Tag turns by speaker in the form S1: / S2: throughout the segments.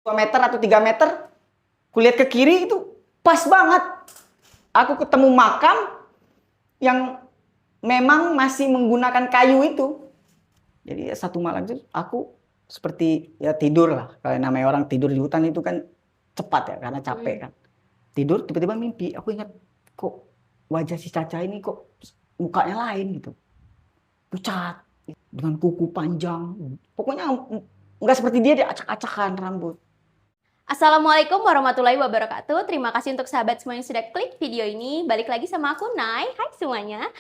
S1: 2 meter atau 3 meter, kulihat ke kiri itu pas banget. Aku ketemu makam yang memang masih menggunakan kayu itu. Jadi satu malam itu aku seperti ya tidur lah. Kalau namanya orang tidur di hutan itu kan cepat ya karena capek kan. Tidur tiba-tiba mimpi. Aku ingat kok wajah si Caca ini kok mukanya lain gitu. Pucat dengan kuku panjang. Pokoknya nggak seperti dia acak-acakan rambut.
S2: Assalamualaikum warahmatullahi wabarakatuh. Terima kasih untuk sahabat semua yang sudah klik video ini. Balik lagi sama aku, Nay. Hai semuanya.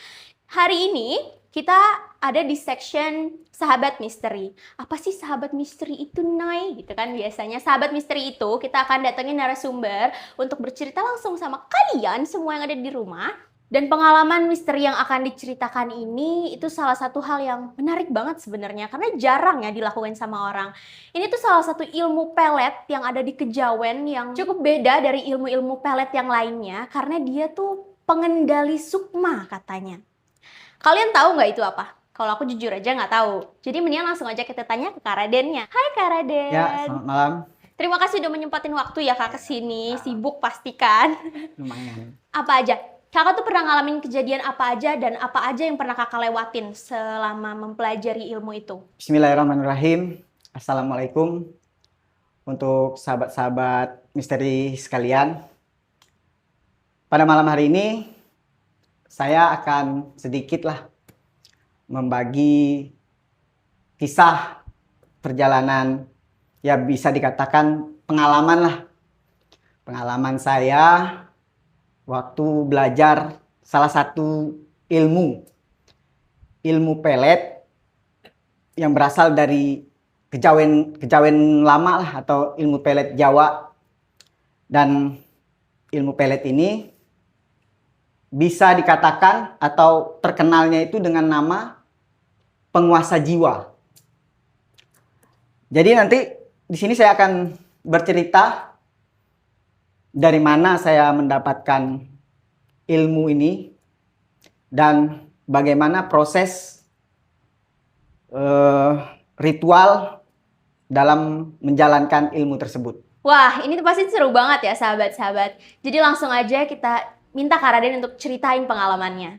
S2: Hari ini kita ada di section sahabat misteri. Apa sih sahabat misteri itu, Nay? Gitu kan biasanya. Sahabat misteri itu kita akan datengin narasumber untuk bercerita langsung sama kalian semua yang ada di rumah. Dan pengalaman misteri yang akan diceritakan ini itu salah satu hal yang menarik banget sebenarnya karena jarang ya dilakukan sama orang. Ini tuh salah satu ilmu pelet yang ada di Kejawen yang cukup beda dari ilmu-ilmu pelet yang lainnya karena dia tuh pengendali sukma katanya. Kalian tahu nggak itu apa? Kalau aku jujur aja nggak tahu. Jadi mendingan langsung aja kita tanya ke Kak Radennya. Hai Kak Raden.
S1: Ya, selamat malam.
S2: Terima kasih udah menyempatin waktu ya Kak kesini. Sibuk pastikan.
S1: Lumayan.
S2: Apa aja? Kakak tuh pernah ngalamin kejadian apa aja dan apa aja yang pernah kakak lewatin selama mempelajari ilmu itu?
S1: Bismillahirrahmanirrahim. Assalamualaikum untuk sahabat-sahabat misteri sekalian. Pada malam hari ini saya akan sedikitlah membagi kisah perjalanan, ya bisa dikatakan pengalaman lah. Pengalaman saya waktu belajar salah satu ilmu pelet yang berasal dari kejawen lama lah atau ilmu pelet Jawa. Dan ilmu pelet ini bisa dikatakan atau terkenalnya itu dengan nama penguasa jiwa. Jadi nanti di sini saya akan bercerita dari mana saya mendapatkan ilmu ini dan bagaimana proses ritual dalam menjalankan ilmu tersebut.
S2: Wah, ini tuh pasti seru banget ya sahabat-sahabat. Jadi langsung aja kita minta Kak Raden untuk ceritain pengalamannya.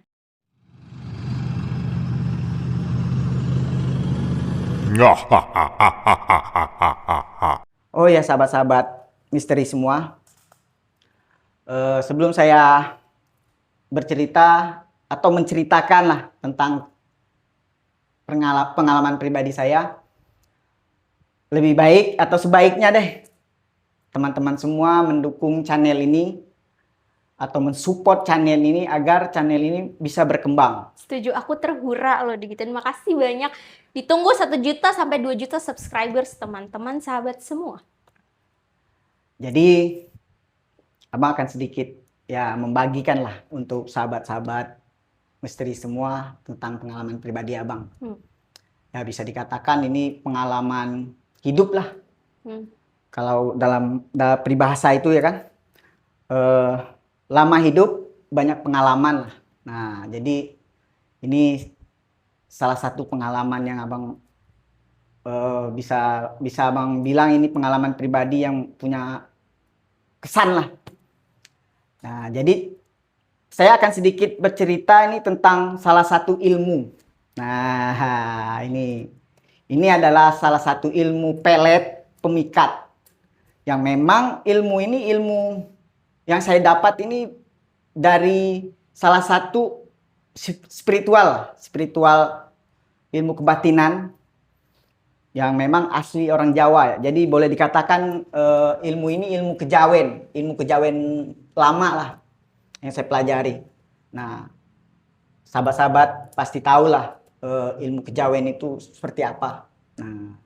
S1: Oh ya sahabat-sahabat misteri semua. Sebelum saya bercerita atau menceritakan lah tentang pengalaman pribadi saya, lebih baik atau sebaiknya deh teman-teman semua mendukung channel ini atau mensupport channel ini agar channel ini bisa berkembang.
S2: Setuju, aku terhura loh digituin. Makasih banyak. Ditunggu 1 juta sampai 2 juta subscribers teman-teman sahabat semua.
S1: Jadi Abang akan sedikit ya membagikan lah untuk sahabat-sahabat misteri semua tentang pengalaman pribadi Abang. Ya bisa dikatakan ini pengalaman hidup lah. Kalau dalam peribahasa itu ya kan, lama hidup banyak pengalaman lah. Nah jadi ini salah satu pengalaman yang Abang bisa Abang bilang ini pengalaman pribadi yang punya kesan lah. Nah, jadi saya akan sedikit bercerita ini tentang salah satu ilmu. Nah, ini adalah salah satu ilmu pelet pemikat. Yang memang ilmu ini ilmu yang saya dapat ini dari salah satu spiritual ilmu kebatinan yang memang asli orang Jawa ya. Jadi boleh dikatakan ilmu ini ilmu kejawen lama lah yang saya pelajari. Nah, sahabat-sahabat pasti tahu lah ilmu kejawen itu seperti apa. Nah,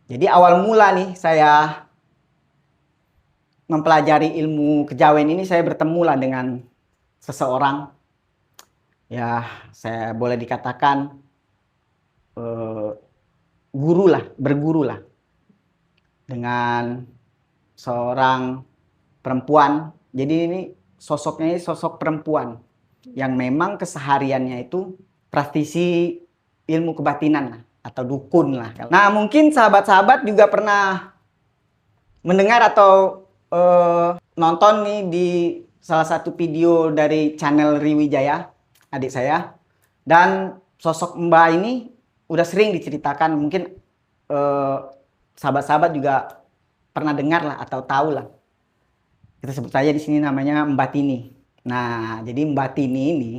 S1: jadi awal mula nih saya mempelajari ilmu kejawen ini saya bertemu lah dengan seseorang. Ya, saya boleh dikatakan berguru lah dengan seorang perempuan. Jadi ini sosoknya ini sosok perempuan yang memang kesehariannya itu praktisi ilmu kebatinan lah atau dukun lah. Nah mungkin sahabat-sahabat juga pernah mendengar atau nonton nih di salah satu video dari channel Riwijaya, adik saya. Dan sosok Mbak ini udah sering diceritakan, mungkin sahabat-sahabat juga pernah dengar lah atau tahu lah. Kita sebut saja di sini namanya Mbak Tini. Nah, jadi Mbak Tini ini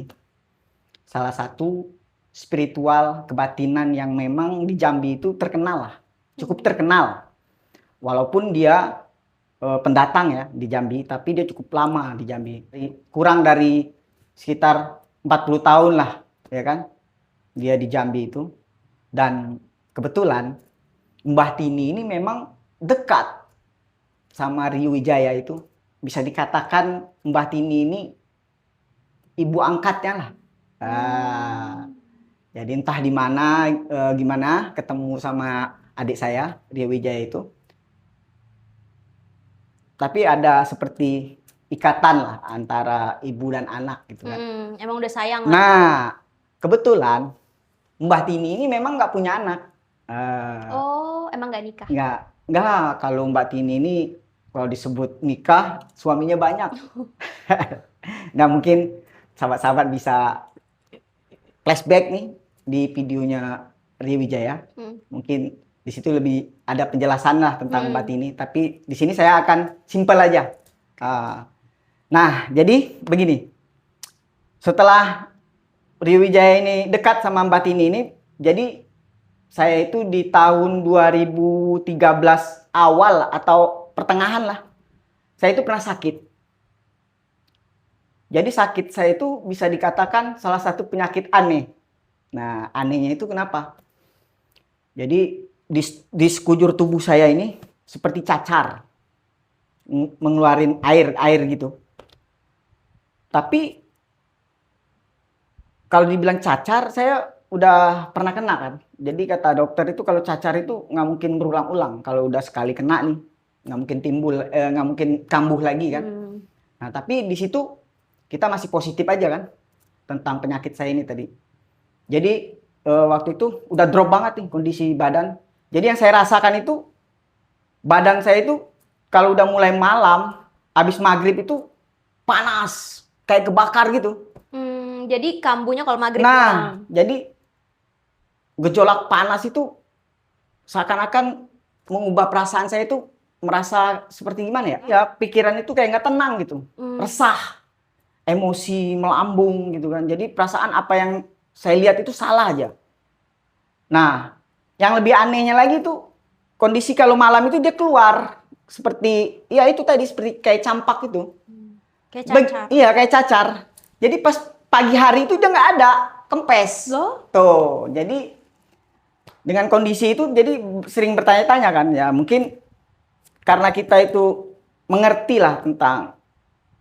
S1: salah satu spiritual kebatinan yang memang di Jambi itu terkenal lah, cukup terkenal. Walaupun dia pendatang ya di Jambi, tapi dia cukup lama di Jambi. Kurang dari sekitar 40 tahun lah, ya kan? Dia di Jambi itu. Dan kebetulan Mbah Tini ini memang dekat sama Riwijaya itu. Bisa dikatakan Mbah Tini ini ibu angkatnya lah. Jadi entah di mana gimana ketemu sama adik saya Riwijaya itu. Tapi ada seperti ikatan lah antara ibu dan anak gitu kan.
S2: Emang udah sayang lah.
S1: Nah, kebetulan Mbah Tini ini memang nggak punya anak.
S2: Oh, emang nggak nikah?
S1: Nggak. Kalau Mbak Tini ini kalau disebut nikah, suaminya banyak. Nah, mungkin sahabat-sahabat bisa flashback nih di videonya Riwijaya. Mungkin di situ lebih ada penjelasan lah tentang Mbak Tini. Tapi di sini saya akan simpel aja. Nah, jadi begini. Setelah Riwijaya ini dekat sama Mbak Tini ini, jadi saya itu di tahun 2013 awal atau pertengahan lah, saya itu pernah sakit. Jadi sakit saya itu bisa dikatakan salah satu penyakit aneh. Nah, anehnya itu kenapa? Jadi di sekujur tubuh saya ini seperti cacar, mengeluarin air gitu. Tapi kalau dibilang cacar, saya udah pernah kena kan. Jadi kata dokter itu kalau cacar itu nggak mungkin berulang-ulang. Kalau udah sekali kena nih, nggak mungkin timbul, nggak mungkin kambuh lagi kan. Nah, tapi di situ kita masih positif aja kan tentang penyakit saya ini tadi. Jadi waktu itu udah drop banget nih kondisi badan. Jadi yang saya rasakan itu badan saya itu kalau udah mulai malam, habis maghrib itu panas, kayak kebakar gitu.
S2: Jadi kambuhnya kalau maghrib.
S1: Nah, jadi gejolak panas itu seakan-akan mengubah perasaan saya itu merasa seperti gimana ya? Ya pikiran itu kayak nggak tenang gitu, resah, emosi melambung gitu kan. Jadi perasaan apa yang saya lihat itu salah aja. Nah, yang lebih anehnya lagi tuh kondisi kalau malam itu dia keluar seperti ya itu tadi seperti kayak campak itu.
S2: Kayak cacar.
S1: Iya, kayak cacar. Jadi pas pagi hari itu dia nggak ada, kempes.
S2: Loh?
S1: Tuh, jadi dengan kondisi itu jadi sering bertanya-tanya kan ya, mungkin karena kita itu mengerti lah tentang,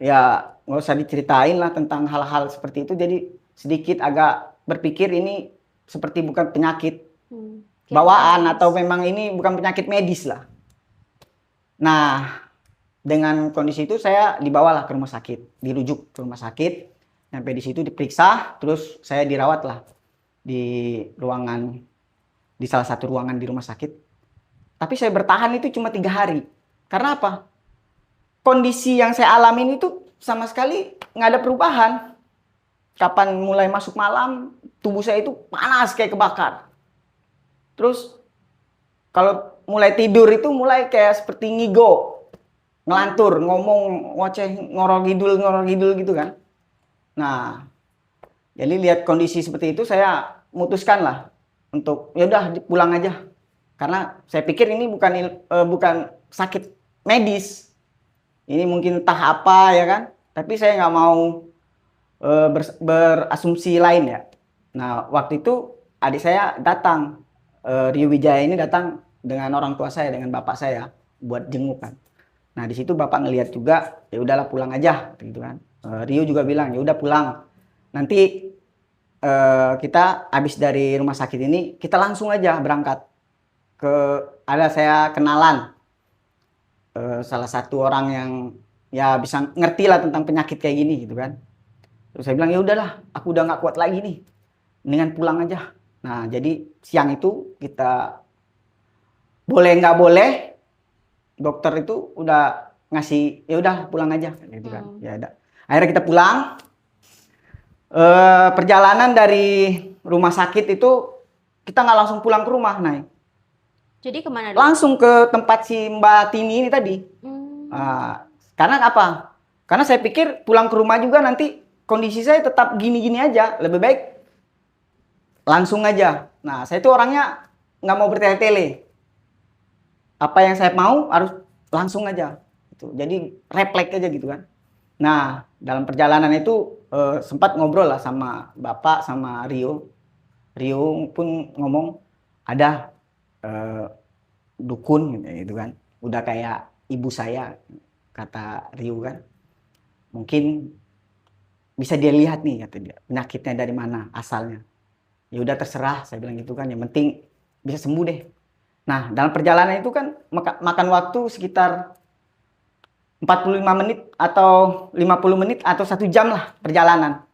S1: ya nggak usah diceritain lah tentang hal-hal seperti itu, jadi sedikit agak berpikir ini seperti bukan penyakit bawaan atau memang ini bukan penyakit medis lah. Nah, dengan kondisi itu saya dibawalah ke rumah sakit, dirujuk ke rumah sakit, sampai di situ diperiksa, terus saya dirawat lah di ruangan, di salah satu ruangan di rumah sakit. Tapi saya bertahan itu cuma 3 hari. Karena apa? Kondisi yang saya alamin itu sama sekali nggak ada perubahan. Kapan mulai masuk malam, tubuh saya itu panas kayak kebakar. Terus kalau mulai tidur itu mulai kayak seperti ngigo, ngelantur, ngomong ngoceh, ngorol ngidul gitu kan. Nah, jadi lihat kondisi seperti itu saya memutuskan lah untuk ya udah pulang aja. Karena saya pikir ini bukan sakit medis. Ini mungkin entah apa ya kan. Tapi saya nggak mau berasumsi lain ya. Nah, waktu itu adik saya datang, Riwijaya ini datang dengan orang tua saya, dengan bapak saya buat jenguk kan. Nah, di situ bapak ngelihat juga, ya udahlah pulang aja gitu kan. Rio juga bilang, ya udah pulang. Nanti kita habis dari rumah sakit ini, kita langsung aja berangkat ke, ada saya kenalan salah satu orang yang ya bisa ngerti lah tentang penyakit kayak gini gitu kan. Terus saya bilang, ya udahlah, aku udah nggak kuat lagi nih, mendingan pulang aja. Nah, jadi siang itu kita boleh nggak boleh dokter itu udah ngasih ya udah pulang aja gitu kan. Ya udah. Akhirnya kita pulang. Perjalanan dari rumah sakit itu kita nggak langsung pulang ke rumah, Nay.
S2: Jadi kemana dong?
S1: Langsung ke tempat si Mbak Tini ini tadi. Karena apa? Karena saya pikir pulang ke rumah juga nanti kondisi saya tetap gini-gini aja. Lebih baik langsung aja. Nah, saya itu orangnya nggak mau bertele-tele. Apa yang saya mau harus langsung aja. Gitu. Jadi refleks aja gitu kan. Nah, dalam perjalanan itu sempat ngobrol lah sama Bapak sama Rio. Rio pun ngomong ada dukun gitu kan. Udah kayak ibu saya, kata Rio kan. Mungkin bisa dia lihat nih, kata dia, penyakitnya dari mana asalnya. Ya udah terserah, saya bilang gitu kan. Yang penting bisa sembuh deh. Nah, dalam perjalanan itu kan makan waktu sekitar 45 menit atau 50 menit atau 1 jam lah perjalanan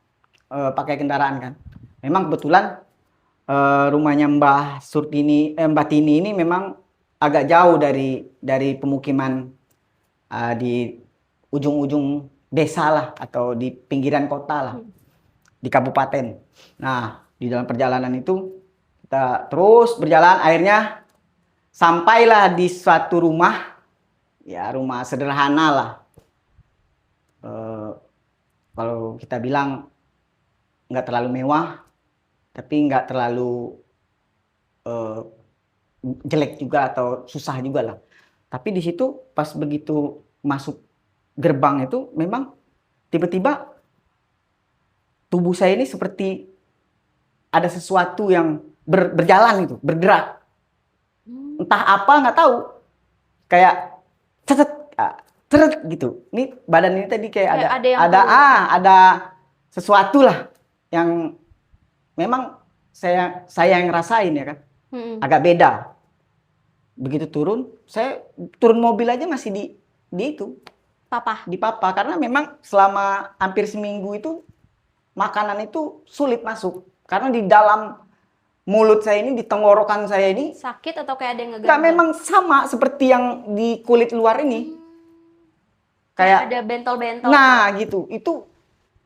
S1: pakai kendaraan kan. Memang kebetulan rumahnya Mbak Tini ini memang agak jauh dari pemukiman di ujung-ujung desa lah atau di pinggiran kota lah di kabupaten. Nah, di dalam perjalanan itu kita terus berjalan, akhirnya sampailah di suatu rumah, ya rumah sederhana lah. Kalau kita bilang nggak terlalu mewah, tapi nggak terlalu jelek juga atau susah juga lah. Tapi di situ pas begitu masuk gerbang itu memang tiba-tiba tubuh saya ini seperti ada sesuatu yang berjalan itu, bergerak. Entah apa nggak tahu. Kayak ceret gitu. Ini badan ini tadi kayak ada sesuatu lah yang memang saya yang ngerasain ya kan. Agak beda. Begitu turun, saya turun mobil aja masih di itu. Di papa karena memang selama hampir seminggu itu makanan itu sulit masuk karena di dalam mulut saya ini, di tenggorokan saya ini
S2: sakit atau kayak ada yang
S1: nggak, memang sama seperti yang di kulit luar ini. Kayak
S2: ada bentol-bentol.
S1: Nah, gitu. Itu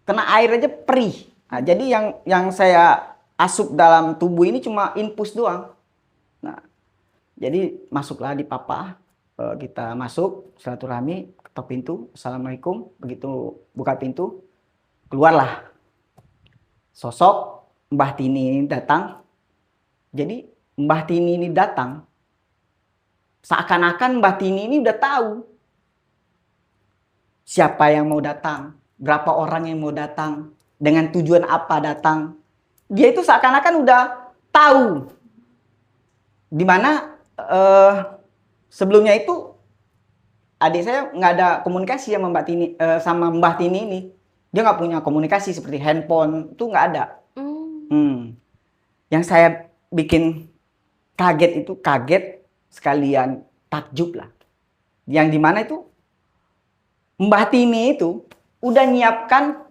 S1: kena air aja perih. Nah, jadi yang saya asup dalam tubuh ini cuma infus doang. Nah, jadi masuklah di papa. Kita masuk, silaturahmi, ketok pintu, assalamualaikum. Begitu buka pintu, keluarlah sosok Mbah Tini ini datang. Jadi Mbah Tini ini datang, seakan-akan Mbah Tini ini udah tahu siapa yang mau datang, berapa orang yang mau datang, dengan tujuan apa datang. Dia itu seakan-akan udah tahu. Dimana sebelumnya itu adik saya nggak ada komunikasi sama Mbah Tini ini. Dia nggak punya komunikasi seperti handphone, itu nggak ada. Yang saya bikin kaget sekalian takjub lah. Yang dimana itu Mbah Tini itu udah nyiapkan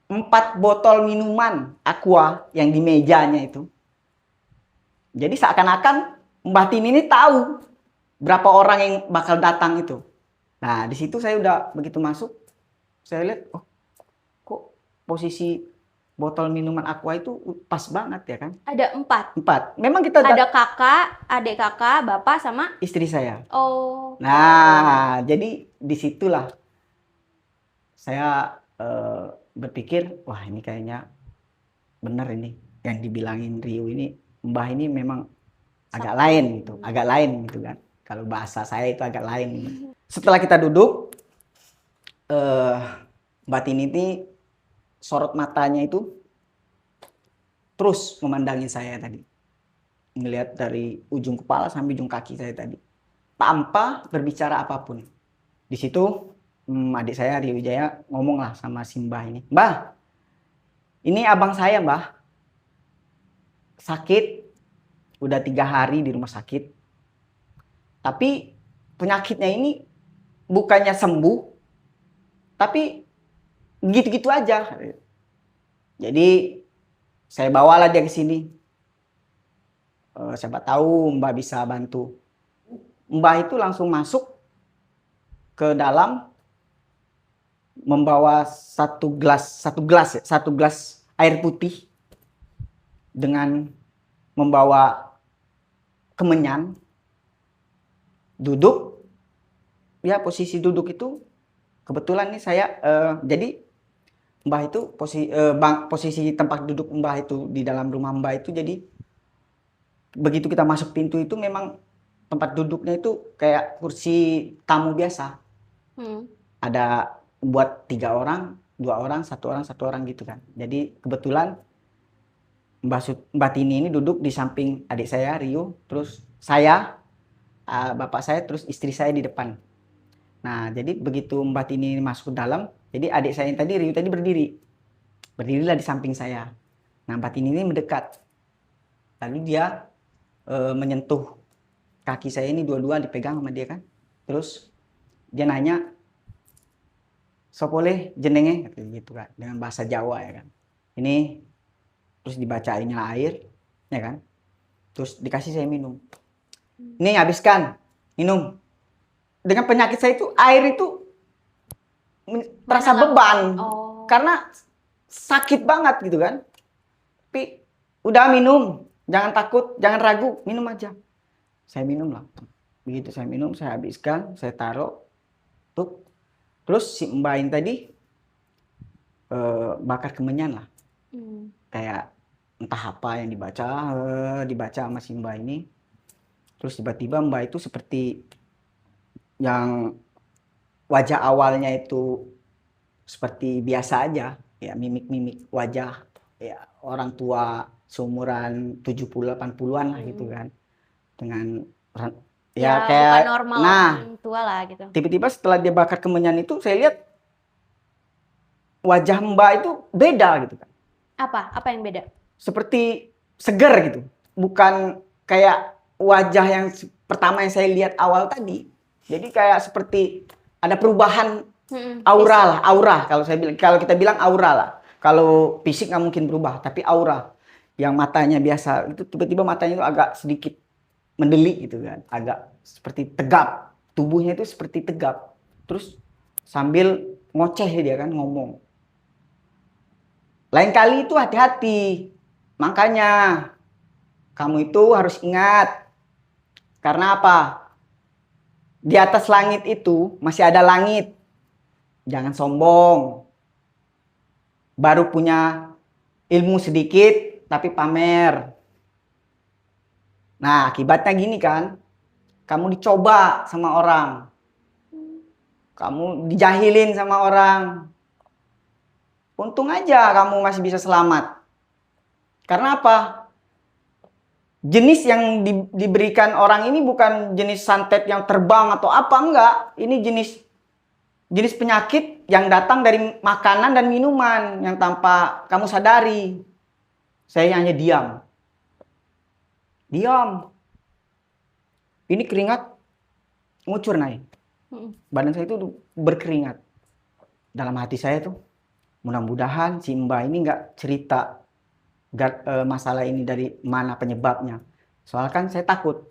S1: 4 botol minuman aqua yang di mejanya itu. Jadi seakan-akan Mbah Tini ini tahu berapa orang yang bakal datang itu. Nah, di situ saya udah begitu masuk, saya lihat, oh, kok posisi botol minuman aqua itu pas banget ya kan?
S2: Ada 4.
S1: Memang kita
S2: ada kakak, adik kakak, bapak sama
S1: istri saya.
S2: Oh.
S1: Nah, jadi disitulah saya berpikir, wah ini kayaknya benar ini yang dibilangin Rio ini, Mbah ini memang agak lain gitu kan. Kalau bahasa saya itu agak lain. Setelah kita duduk, Mbak Tini ini sorot matanya itu terus memandangi saya tadi. Ngelihat dari ujung kepala sampai ujung kaki saya tadi. Tanpa berbicara apapun. Di situ adik saya Rio Wijaya ngomong lah sama si Mbah ini. Mbah, ini abang saya Mbah. Sakit. Udah 3 hari di rumah sakit. Tapi penyakitnya ini bukannya sembuh. Tapi gitu-gitu aja. Jadi saya bawalah dia ke sini. Siapa tahu Mbak bisa bantu. Mbah itu langsung masuk ke dalam membawa satu gelas air putih dengan membawa kemenyan, duduk. Ya, posisi duduk itu kebetulan nih saya jadi Mbah itu posisi tempat duduk Mbah itu di dalam rumah Mbah itu, jadi begitu kita masuk pintu itu memang tempat duduknya itu kayak kursi tamu biasa. Ada buat 3 orang, 2 orang, 1 orang gitu kan. Jadi kebetulan Mbak Tini ini duduk di samping adik saya Rio, terus saya, bapak saya, terus istri saya di depan. Nah, jadi begitu Mbak Tini masuk ke dalam, jadi adik saya yang tadi, Rio tadi berdirilah di samping saya. Nah, Mbak Tini ini mendekat, lalu dia menyentuh kaki saya ini, dua-dua dipegang sama dia kan. Terus dia nanya, "Sopole jenenge?" gitu kan, dengan bahasa Jawa ya kan. Ini terus dibacainnya air, ya kan. Terus dikasih saya minum. "Ini habiskan, minum." Dengan penyakit saya itu, air itu terasa beban. Karena sakit banget gitu kan. Tapi udah minum, jangan takut, jangan ragu, minum aja. Saya minum lah. Begitu saya minum, saya habiskan, saya taruh. Tuh. Terus si Mbak ini tadi bakar kemenyan lah. Kayak entah apa yang dibaca sama si Mbak ini. Terus tiba-tiba Mbak itu seperti yang wajah awalnya itu seperti biasa aja. Ya, mimik-mimik wajah ya orang tua seumuran 70-80-an lah gitu kan. Dengan ya kayak
S2: bukan normal tua lah gitu.
S1: Tiba-tiba setelah dia bakar kemenyan itu, saya lihat wajah Mbak itu beda gitu kan.
S2: Apa yang beda?
S1: Seperti segar gitu. Bukan kayak wajah yang pertama yang saya lihat awal tadi. Jadi kayak seperti ada perubahan aura kalau kita bilang aura lah. Kalau fisik nggak mungkin berubah, tapi aura yang matanya biasa itu tiba-tiba matanya itu agak sedikit mendelik gitu kan, agak seperti tegap, tubuhnya itu seperti tegap. Terus sambil ngoceh dia kan, ngomong. Lain kali itu hati-hati. Makanya kamu itu harus ingat. Karena apa? Di atas langit itu masih ada langit. Jangan sombong. Baru punya ilmu sedikit tapi pamer. Nah, akibatnya gini kan. Kamu dicoba sama orang. Kamu dijahilin sama orang. Untung aja kamu masih bisa selamat. Karena apa? Jenis yang diberikan orang ini bukan jenis santet yang terbang atau apa, enggak. Ini jenis penyakit yang datang dari makanan dan minuman yang tanpa kamu sadari. Saya hanya diam. Ini keringat ngucur naik. Badan saya itu berkeringat. Dalam hati saya tuh, mudah-mudahan si Mbak ini nggak cerita masalah ini dari mana penyebabnya. Soalnya kan saya takut.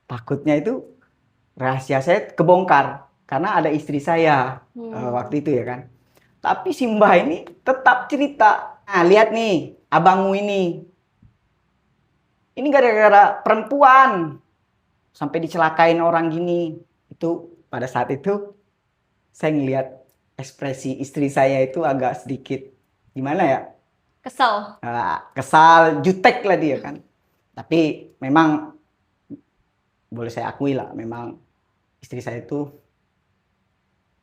S1: Takutnya itu rahasia saya kebongkar. Karena ada istri saya waktu itu ya kan. Tapi si Mbak ini tetap cerita. Nah, lihat nih, abangmu ini. Ini gara-gara perempuan. Sampai dicelakain orang gini. Itu pada saat itu saya ngelihat ekspresi istri saya itu agak sedikit gimana ya? Kesal, jutek lah dia kan. Tapi memang boleh saya akui lah, memang istri saya itu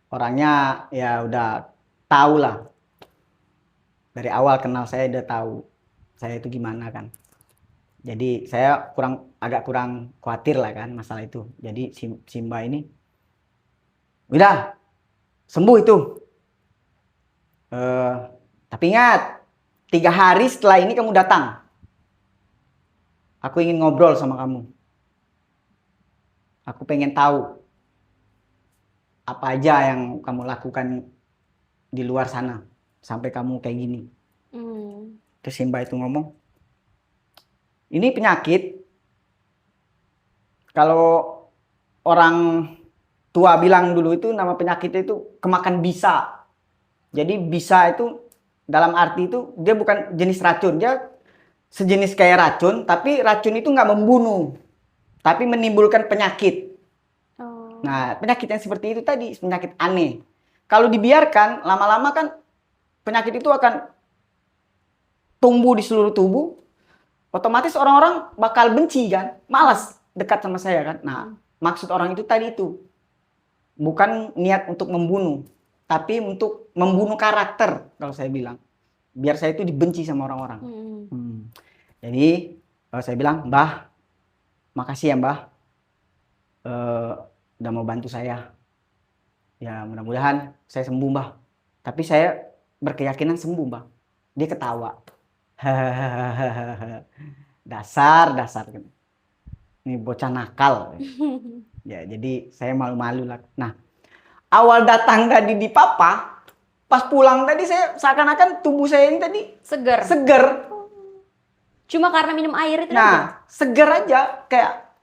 S1: orangnya ya udah tahu lah. Dari awal kenal saya udah tahu saya itu gimana kan. Jadi saya agak kurang khawatir lah kan masalah itu. Jadi si Mbak ini udah sembuh itu. Tapi ingat, 3 hari setelah ini kamu datang. Aku ingin ngobrol sama kamu. Aku pengen tahu apa aja yang kamu lakukan di luar sana sampai kamu kayak gini. Terus si Mbak itu ngomong, ini penyakit kalau orang tua bilang dulu itu nama penyakitnya itu kemakan bisa. Jadi bisa itu dalam arti itu dia bukan jenis racun, dia sejenis kayak racun, tapi racun itu nggak membunuh, tapi menimbulkan penyakit.
S2: Oh.
S1: Nah, penyakit yang seperti itu tadi, penyakit aneh. Kalau dibiarkan, lama-lama kan penyakit itu akan tumbuh di seluruh tubuh, otomatis orang-orang bakal benci kan, malas dekat sama saya kan. Nah, maksud orang itu tadi itu, bukan niat untuk membunuh, tapi untuk membunuh karakter, kalau saya bilang. Biar saya itu dibenci sama orang-orang. Jadi, kalau saya bilang, Mbah, makasih ya Mbah, udah mau bantu saya. Ya mudah-mudahan saya sembuh Mbah. Tapi saya berkeyakinan sembuh Mbah. Dia ketawa. Dasar. Ini bocah nakal. Ya jadi saya malu-malu lah. Nah, awal datang tadi di papa, pas pulang tadi saya seakan-akan tubuh saya ini tadi seger.
S2: Cuma karena minum air itu aja?
S1: Nah, seger aja. Kayak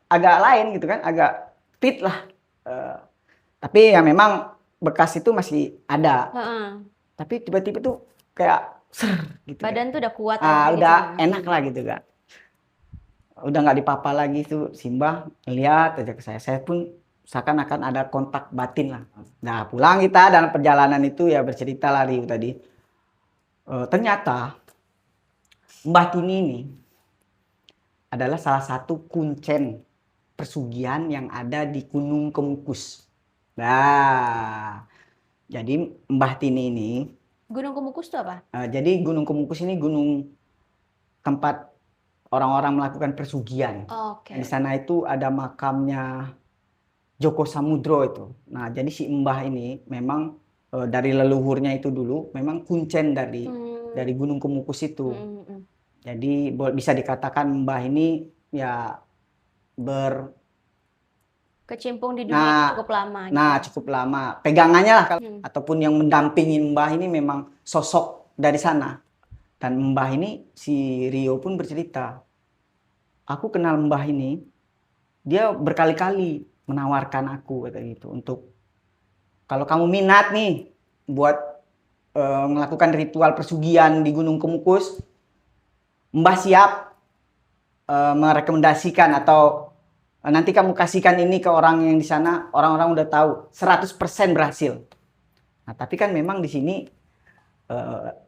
S1: agak lain gitu kan. Agak fit lah. Tapi ya memang bekas itu masih ada. Tapi tiba-tiba tuh kayak gitu.
S2: Badan tuh udah kuat.
S1: Udah gitu. Enak lah gitu kan. Udah nggak dipapa lagi tuh Simbah ngeliat aja ke saya. Saya pun seakan-akan ada kontak batin lah. Nah pulang kita dalam perjalanan itu ya bercerita lah Riu tadi. Ternyata Mbah Tini ini adalah salah satu kuncen persugihan yang ada di Gunung Kemukus. Nah, jadi Mbah Tini ini.
S2: Gunung Kemukus itu apa?
S1: Jadi Gunung Kemukus ini gunung tempat orang-orang melakukan persugihan. Di sana itu ada makamnya Joko Samudro itu. Nah, jadi si Mbah ini memang dari leluhurnya itu dulu memang kuncen dari Gunung Kemukus itu. Jadi bisa dikatakan Mbah ini ya
S2: kecimpung di dunia itu cukup lama. Gitu.
S1: Nah, cukup lama. Pegangannya lah ataupun yang mendampingi Mbah ini memang sosok dari sana. Dan Mbah ini si Rio pun bercerita, aku kenal Mbah ini, dia berkali-kali menawarkan aku kata gitu untuk kalau kamu minat nih buat melakukan ritual persugihan di Gunung Kemukus, Mbah siap merekomendasikan atau nanti kamu kasihkan ini ke orang yang di sana, orang-orang udah tahu 100% berhasil. Nah, tapi kan memang di sini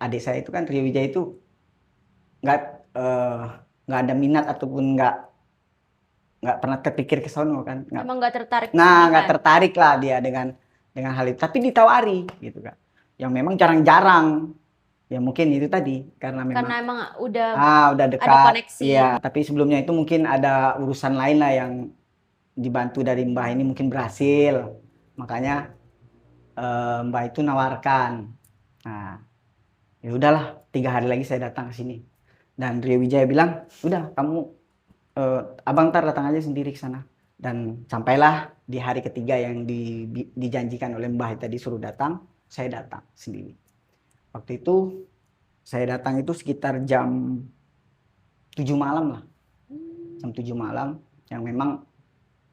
S1: adik saya itu kan Rio Wijaya itu nggak ada minat ataupun nggak pernah terpikir ke sono kan.
S2: Emang nggak tertarik.
S1: Nah, nggak tertarik lah dia dengan hal itu. Tapi ditawari gitu kan. Yang memang jarang-jarang. Ya mungkin itu tadi karena
S2: emang udah
S1: dekat.
S2: Ada koneksi.
S1: Iya, tapi sebelumnya itu mungkin ada urusan lain lah yang dibantu dari Mbah ini mungkin berhasil. Makanya Mbah itu nawarkan. Nah, ya udahlah 3 hari lagi saya datang ke sini. Dan Rio Wijaya bilang, "Udah, kamu Abang ntar datang aja sendiri ke sana." Dan sampailah di hari ketiga yang dijanjikan oleh Mbah tadi suruh datang, saya datang sendiri. Waktu itu saya datang itu sekitar jam 7 malam lah. Jam 7 malam yang memang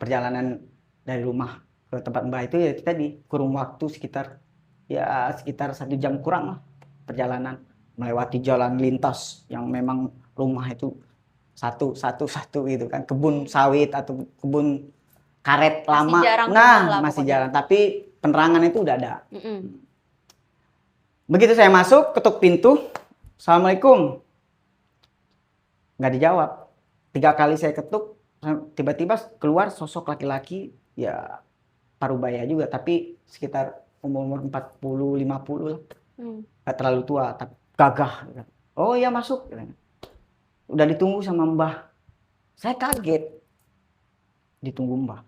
S1: perjalanan dari rumah ke tempat Mbah itu ya tadi kurun waktu sekitar 1 jam kurang lah perjalanan melewati jalan lintas yang memang rumah itu satu gitu kan, kebun sawit atau kebun karet lama. Masih jarang, tapi penerangan itu udah ada. Begitu saya masuk, ketuk pintu, "Assalamualaikum." Nggak dijawab. 3 kali saya ketuk, tiba-tiba keluar sosok laki-laki, ya parubaya juga, tapi sekitar umur 40-50 lah. Nggak terlalu tua, tapi gagah. "Oh iya masuk." Udah ditunggu sama Mbah. Saya kaget. Ditunggu Mbah.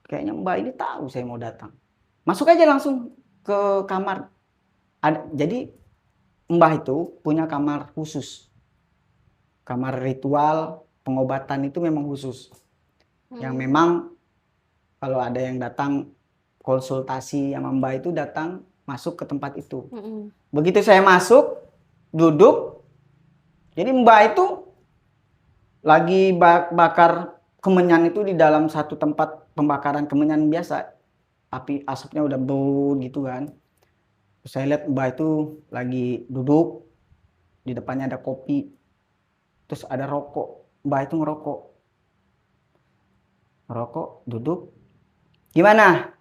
S1: Kayaknya Mbah ini tahu saya mau datang. Masuk aja langsung ke kamar. Jadi Mbah itu punya kamar khusus. Kamar ritual pengobatan itu memang khusus. Yang memang kalau ada yang datang konsultasi sama Mbah itu datang masuk ke tempat itu. Begitu saya masuk, duduk. Jadi Mbah itu lagi bakar kemenyan itu di dalam satu tempat pembakaran kemenyan biasa. Api asapnya udah bau gitu kan. Terus saya lihat Mbah itu lagi duduk, di depannya ada kopi, terus ada rokok. Mbah itu ngerokok. Ngerokok, duduk. Gimana?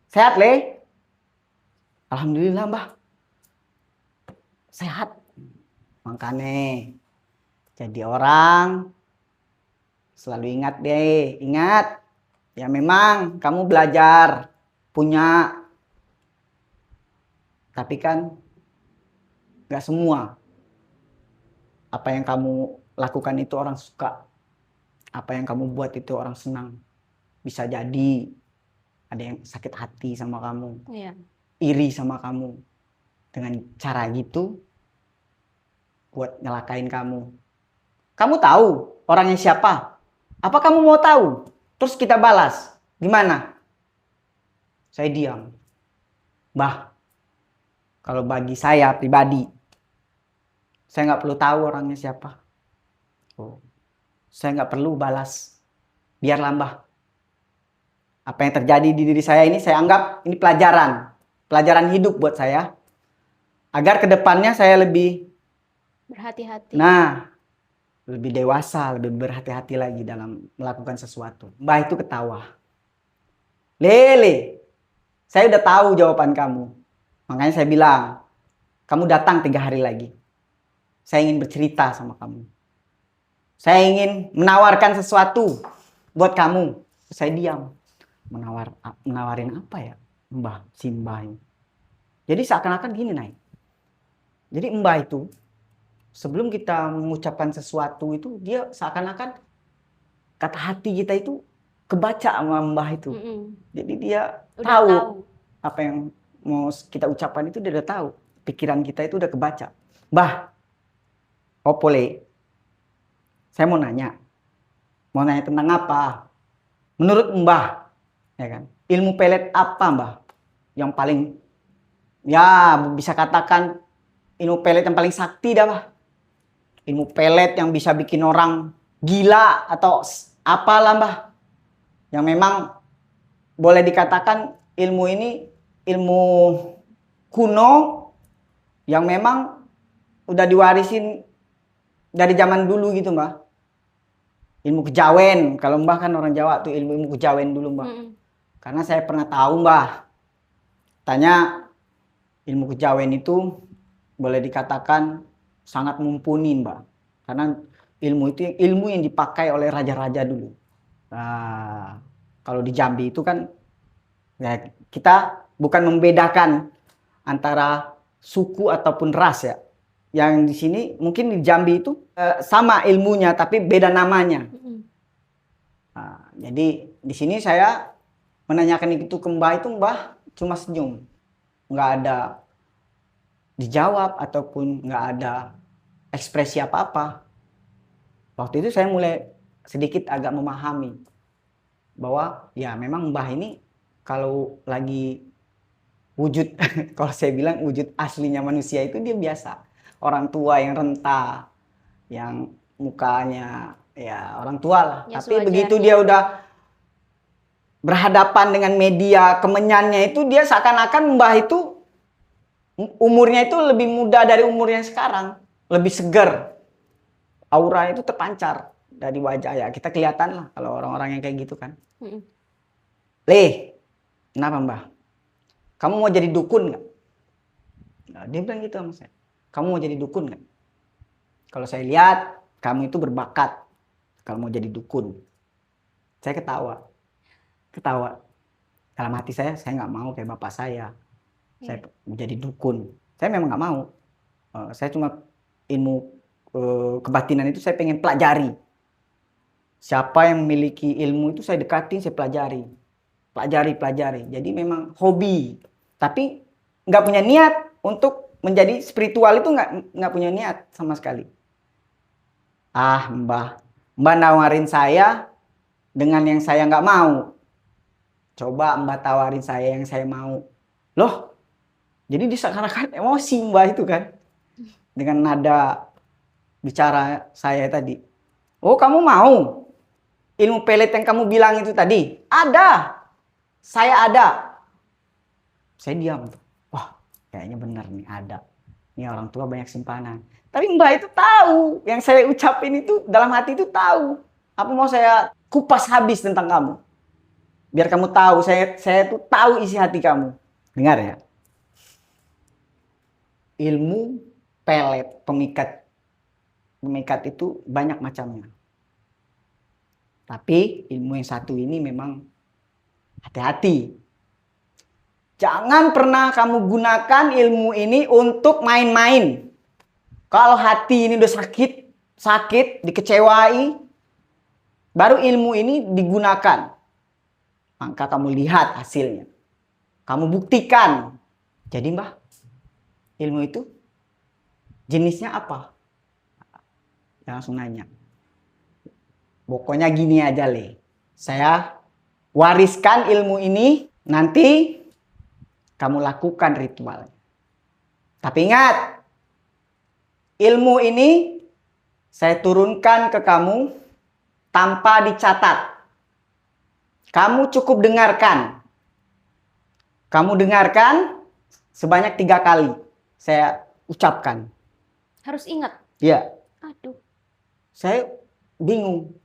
S1: Sehat, Le? Alhamdulillah, Mbah. Sehat. Makanya jadi orang selalu ingat deh, ingat. Ya memang kamu belajar, punya. Tapi kan gak semua apa yang kamu lakukan itu orang suka. Apa yang kamu buat itu orang senang. Bisa jadi ada yang sakit hati sama kamu.
S2: Iya.
S1: Iri sama kamu. Dengan cara gitu buat nyelakain kamu. Kamu tahu orangnya siapa? Apa kamu mau tahu? Terus kita balas. Gimana? Saya diam. Mbah, kalau bagi saya pribadi, saya nggak perlu tahu orangnya siapa. Oh, saya nggak perlu balas. Biarlah Mbah. Apa yang terjadi di diri saya ini saya anggap ini pelajaran. Pelajaran hidup buat saya. Agar kedepannya saya lebih
S2: Berhati-hati.
S1: Nah, lebih dewasa, lebih berhati-hati lagi dalam melakukan sesuatu. Mbah itu ketawa. Lele, saya udah tahu jawaban kamu. Makanya saya bilang, kamu datang 3 hari lagi. Saya ingin bercerita sama kamu. Saya ingin menawarkan sesuatu buat kamu. Saya diam. Menawarin apa ya? Mbah, si Mbah ini. Jadi seakan-akan gini, Nay. Jadi Mbah itu sebelum kita mengucapkan sesuatu itu dia seakan-akan kata hati kita itu kebaca sama Mbah itu. Jadi dia
S2: Udah
S1: tahu
S2: tahu
S1: apa yang mau kita ucapkan itu dia udah tahu. Pikiran kita itu udah kebaca. Mbah, opole, saya mau nanya. Mau nanya tentang apa? Menurut Mbah, ya kan? Ilmu pelet apa Mbah? Yang paling, ya bisa katakan ilmu pelet yang paling sakti dah Mbah. Ilmu pelet yang bisa bikin orang gila atau apalah Mbah. Yang memang boleh dikatakan ilmu ini ilmu kuno yang memang udah diwarisin dari zaman dulu gitu Mbah. Ilmu kejawen. Kalau Mbah kan orang Jawa tuh ilmu kejawen dulu Mbah. Karena saya pernah tahu Mbah. Tanya ilmu kejawen itu boleh dikatakan sangat mumpuni Mbah. Karena ilmu itu ilmu yang dipakai oleh raja-raja dulu. Nah, kalau di Jambi itu kan ya kita bukan membedakan antara suku ataupun ras ya. Yang di sini mungkin di Jambi itu sama ilmunya tapi beda namanya. Nah, jadi di sini saya menanyakan itu ke Mbah itu Mbah cuma senyum. Nggak ada dijawab ataupun nggak ada ekspresi apa-apa. Waktu itu saya mulai sedikit agak memahami bahwa ya memang Mbah ini kalau lagi wujud, kalau saya bilang wujud aslinya manusia itu dia biasa. Orang tua yang renta, yang mukanya ya orang tua lah.
S2: Ya,
S1: tapi begitu dia udah berhadapan dengan media kemenyannya itu dia seakan-akan Mbah itu umurnya itu lebih muda dari umurnya sekarang. Lebih segar. Aura itu terpancar dari wajah ya. Kita kelihatan lah kalau orang-orang yang kayak gitu kan. Le, kenapa Mbah? Kamu mau jadi dukun nggak? Nah, dia bilang gitu sama saya. Kamu mau jadi dukun nggak? Kalau saya lihat kamu itu berbakat. Kalau mau jadi dukun. Saya ketawa. Ketawa. Dalam hati saya nggak mau kayak bapak saya. Saya menjadi dukun. Saya memang nggak mau. Saya cuma ilmu kebatinan itu saya pengen pelajari. Siapa yang memiliki ilmu itu saya dekatin, saya pelajari. Pelajari. Jadi memang hobi. Tapi nggak punya niat untuk menjadi spiritual itu nggak punya niat sama sekali. Ah Mbah nawarin saya dengan yang saya nggak mau. Coba Mbah tawarin saya yang saya mau. Loh, jadi diseakan-akan emosi Mbah itu kan. Dengan nada bicara saya tadi. Oh kamu mau? ilmu pelet yang kamu bilang itu tadi? Ada. Saya ada. Saya diam. Wah, kayaknya benar nih ada. Ini orang tua banyak simpanan. Tapi Mbak itu tahu. Yang saya ucapin itu dalam hati itu tahu. Apa mau saya kupas habis tentang kamu? Biar kamu tahu, saya tuh tahu isi hati kamu. Dengar ya. Ilmu pelet, pemikat itu banyak macamnya. Tapi ilmu yang satu ini memang hati-hati. Jangan pernah kamu gunakan ilmu ini untuk main-main. Kalau hati ini udah sakit, dikecewai, baru ilmu ini digunakan. Maka kamu lihat hasilnya. Kamu buktikan. Jadi Mbah, ilmu itu jenisnya apa? Ya langsung nanya. Pokoknya gini aja Le. Saya wariskan ilmu ini, nanti kamu lakukan ritual. Tapi ingat, ilmu ini saya turunkan ke kamu tanpa dicatat. Kamu cukup dengarkan. Kamu dengarkan sebanyak 3 kali. Saya ucapkan.
S2: Harus ingat.
S1: Ya.
S2: Aduh.
S1: Saya bingung.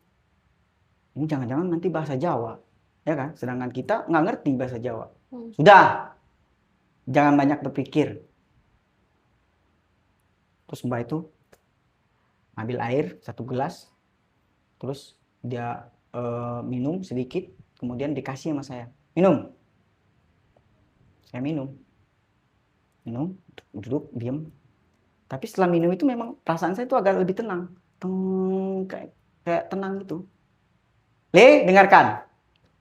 S1: Ini jangan-jangan nanti bahasa Jawa. Ya kan? Sedangkan kita nggak ngerti bahasa Jawa. Sudah. Jangan banyak berpikir. Terus Mbak itu ambil air 1 gelas. Terus dia minum sedikit. Kemudian dikasih sama saya. Minum. Saya minum. Minum. Duduk, diam. Tapi setelah minum itu memang perasaan saya itu agak lebih tenang. Kayak tenang gitu. Le, dengarkan.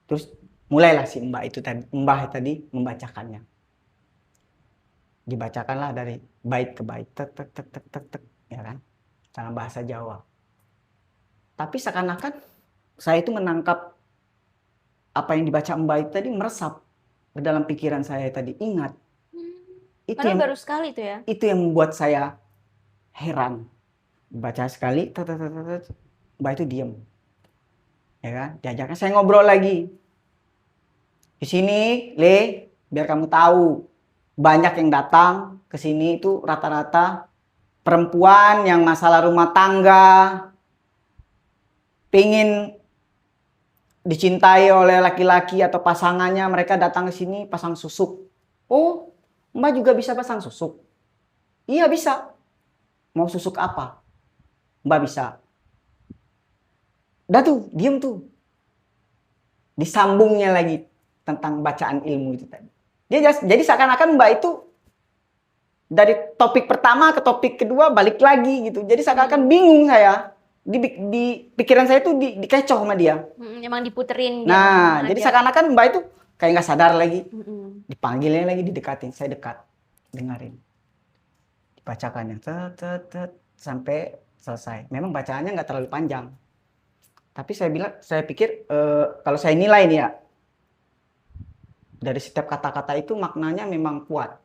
S1: Terus mulailah si Mbah tadi membacakannya. Dibacakanlah dari bait ke bait, tek tek tek tek tek tek, ya kan, dalam bahasa Jawa. Tapi seakan-akan saya itu menangkap apa yang dibaca Mbak itu tadi meresap ke dalam pikiran saya tadi. Ingat, itu
S2: Padahal baru sekali itu ya.
S1: Itu yang membuat saya heran. Baca sekali, tek tek tek tek, Mbak itu diam, ya kan. Diajaknya saya ngobrol lagi. Di sini, Le, biar kamu tahu. Banyak yang datang ke sini itu rata-rata perempuan yang masalah rumah tangga, pingin dicintai oleh laki-laki atau pasangannya, mereka datang ke sini pasang susuk. Oh, Mbak juga bisa pasang susuk? Iya bisa. Mau susuk apa? Mbak bisa. Udah tuh, diem tuh. Disambungnya lagi tentang bacaan ilmu itu tadi. Jadi seakan-akan Mbak itu dari topik pertama ke topik kedua balik lagi gitu. Jadi seakan-akan bingung saya. Di pikiran saya itu dikecoh sama dia.
S2: Emang diputerin.
S1: Nah, jadi seakan-akan Mbak itu kayak nggak sadar lagi. Dipanggilnya lagi, didekatin. Saya dekat, dengerin. Dibacakannya, sampai selesai. Memang bacaannya nggak terlalu panjang. Tapi saya pikir kalau saya nilai nih ya, dari setiap kata-kata itu maknanya memang kuat.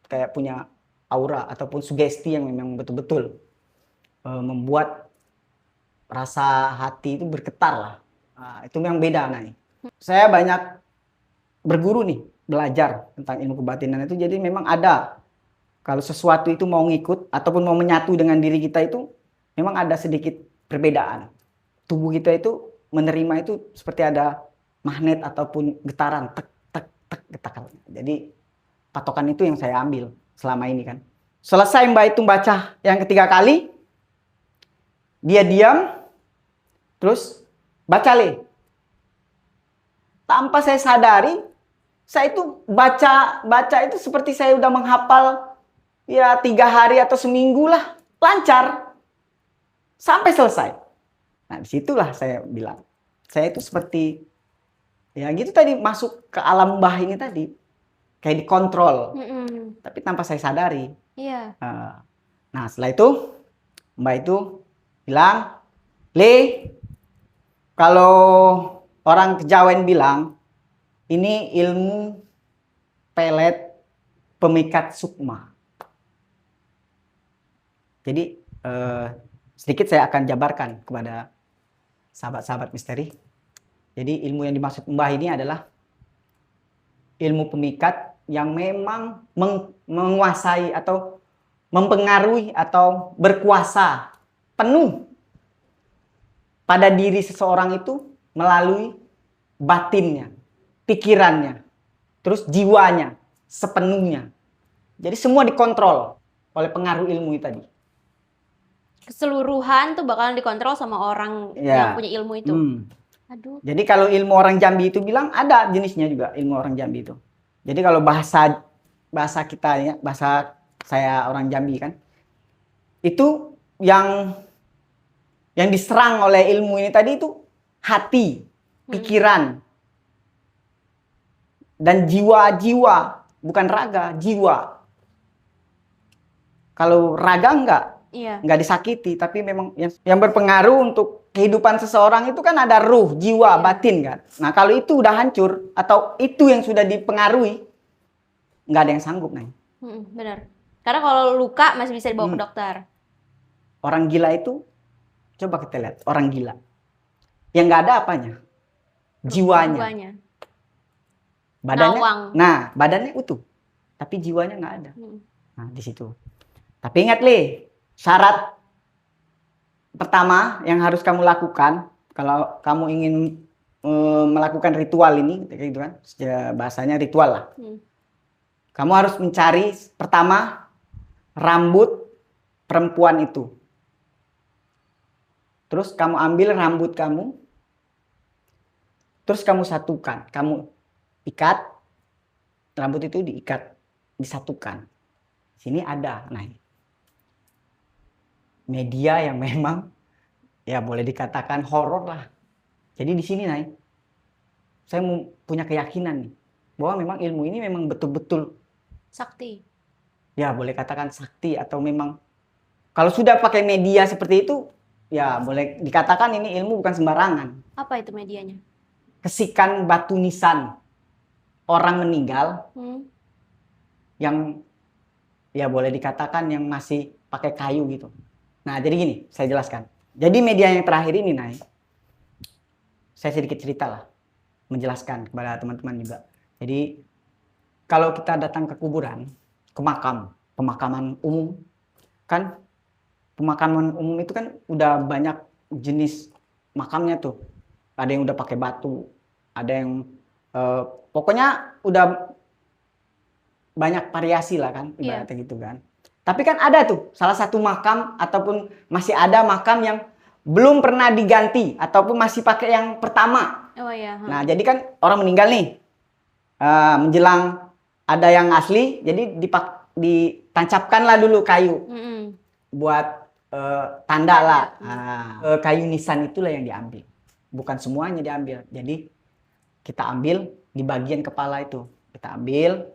S1: Kayak punya aura ataupun sugesti yang memang betul-betul membuat rasa hati itu bergetar lah. Nah, itu yang beda. Nah, saya banyak berguru nih, belajar tentang ilmu kebatinan itu. Jadi memang ada. Kalau sesuatu itu mau ngikut ataupun mau menyatu dengan diri kita itu, memang ada sedikit perbedaan. Tubuh kita itu menerima itu seperti ada magnet ataupun getaran. Getakan. Jadi patokan itu yang saya ambil selama ini kan. Selesai Mbak itu baca yang ketiga kali, dia diam, terus baca Le. Tanpa saya sadari, saya itu baca itu seperti saya udah menghafal ya 3 hari atau seminggu lah, lancar sampai selesai. Nah disitulah saya bilang, saya itu seperti ya gitu tadi, masuk ke alam Mbah ini tadi. Kayak dikontrol. Tapi tanpa saya sadari.
S2: Iya.
S1: Nah setelah itu, Mbak itu bilang, Le, kalau orang Kejawen bilang, ini ilmu pelet pemikat sukma. Jadi sedikit saya akan jabarkan kepada sahabat-sahabat misteri. Jadi ilmu yang dimaksud Mbah ini adalah ilmu pemikat yang memang menguasai atau mempengaruhi atau berkuasa penuh pada diri seseorang itu melalui batinnya, pikirannya, terus jiwanya sepenuhnya. Jadi semua dikontrol oleh pengaruh ilmu itu tadi.
S2: Keseluruhan tuh bakalan dikontrol sama orang
S1: Ya.
S2: yang punya ilmu itu. Aduh.
S1: Jadi kalau ilmu orang Jambi itu bilang ada jenisnya juga ilmu orang Jambi itu. Jadi kalau bahasa kita ya, bahasa saya orang Jambi kan, itu yang diserang oleh ilmu ini tadi itu hati, pikiran, dan jiwa, bukan raga, jiwa. Kalau raga enggak disakiti, tapi memang yang berpengaruh untuk kehidupan seseorang itu kan ada ruh, jiwa, batin kan. Nah kalau itu udah hancur atau itu yang sudah dipengaruhi, nggak ada yang sanggup nih.
S2: Benar. Karena kalau luka masih bisa dibawa ke dokter.
S1: Orang gila itu, coba kita lihat orang gila, yang nggak ada apanya, jiwanya. Badannya, badannya utuh, tapi jiwanya nggak ada. Nah di situ. Tapi ingat syarat pertama yang harus kamu lakukan kalau kamu ingin melakukan ritual ini, gitu kan, bahasanya ritual lah. Kamu harus mencari pertama rambut perempuan itu. Terus kamu ambil rambut kamu, terus kamu satukan, kamu ikat, rambut itu diikat, disatukan. Sini ada, nah media yang memang ya boleh dikatakan horor lah. Jadi di sini saya punya keyakinan nih bahwa memang ilmu ini memang betul-betul
S2: sakti.
S1: Ya boleh katakan sakti atau memang kalau sudah pakai media seperti itu ya boleh dikatakan ini ilmu bukan sembarangan.
S2: Apa itu medianya?
S1: Kesikan batu nisan orang meninggal yang ya boleh dikatakan yang masih pakai kayu gitu. Nah jadi gini, saya jelaskan. Jadi media yang terakhir ini saya sedikit cerita lah, menjelaskan kepada teman-teman juga. Jadi kalau kita datang ke kuburan, ke pemakaman umum, kan pemakaman umum itu kan udah banyak jenis makamnya tuh. Ada yang udah pakai batu, ada yang pokoknya udah banyak variasi lah kan, ibaratnya gitu kan. Tapi kan ada tuh salah satu makam ataupun masih ada makam yang belum pernah diganti ataupun masih pakai yang pertama.
S2: Oh iya.
S1: Nah jadi kan orang meninggal nih, menjelang ada yang asli, jadi ditancapkanlah dulu kayu buat tanda lah. Kayu nisan itulah yang diambil, bukan semuanya diambil. Jadi kita ambil di bagian kepala itu, kita ambil,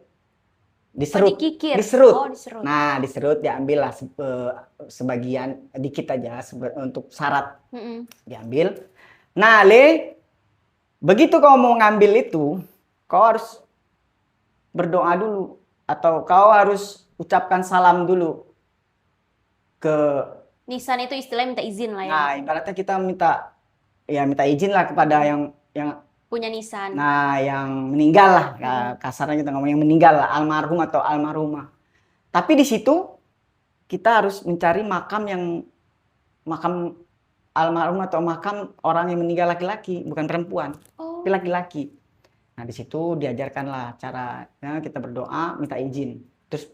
S1: diserut. Nah diserut, diambil lah sebagian dikit aja untuk syarat diambil. Nah begitu kau mau ngambil itu, kau harus berdoa dulu atau kau harus ucapkan salam dulu ke
S2: nisan itu, istilahnya minta izin lah ya.
S1: Nah ibaratnya kita minta izin lah kepada yang
S2: punya nisan.
S1: Nah yang meninggal lah, kasarnya kita ngomong yang meninggal lah, almarhum atau almarhumah. Tapi di situ kita harus mencari makam almarhum atau makam orang yang meninggal laki-laki, bukan perempuan, tapi laki-laki. Nah di situ diajarkanlah caranya kita berdoa, minta izin. Terus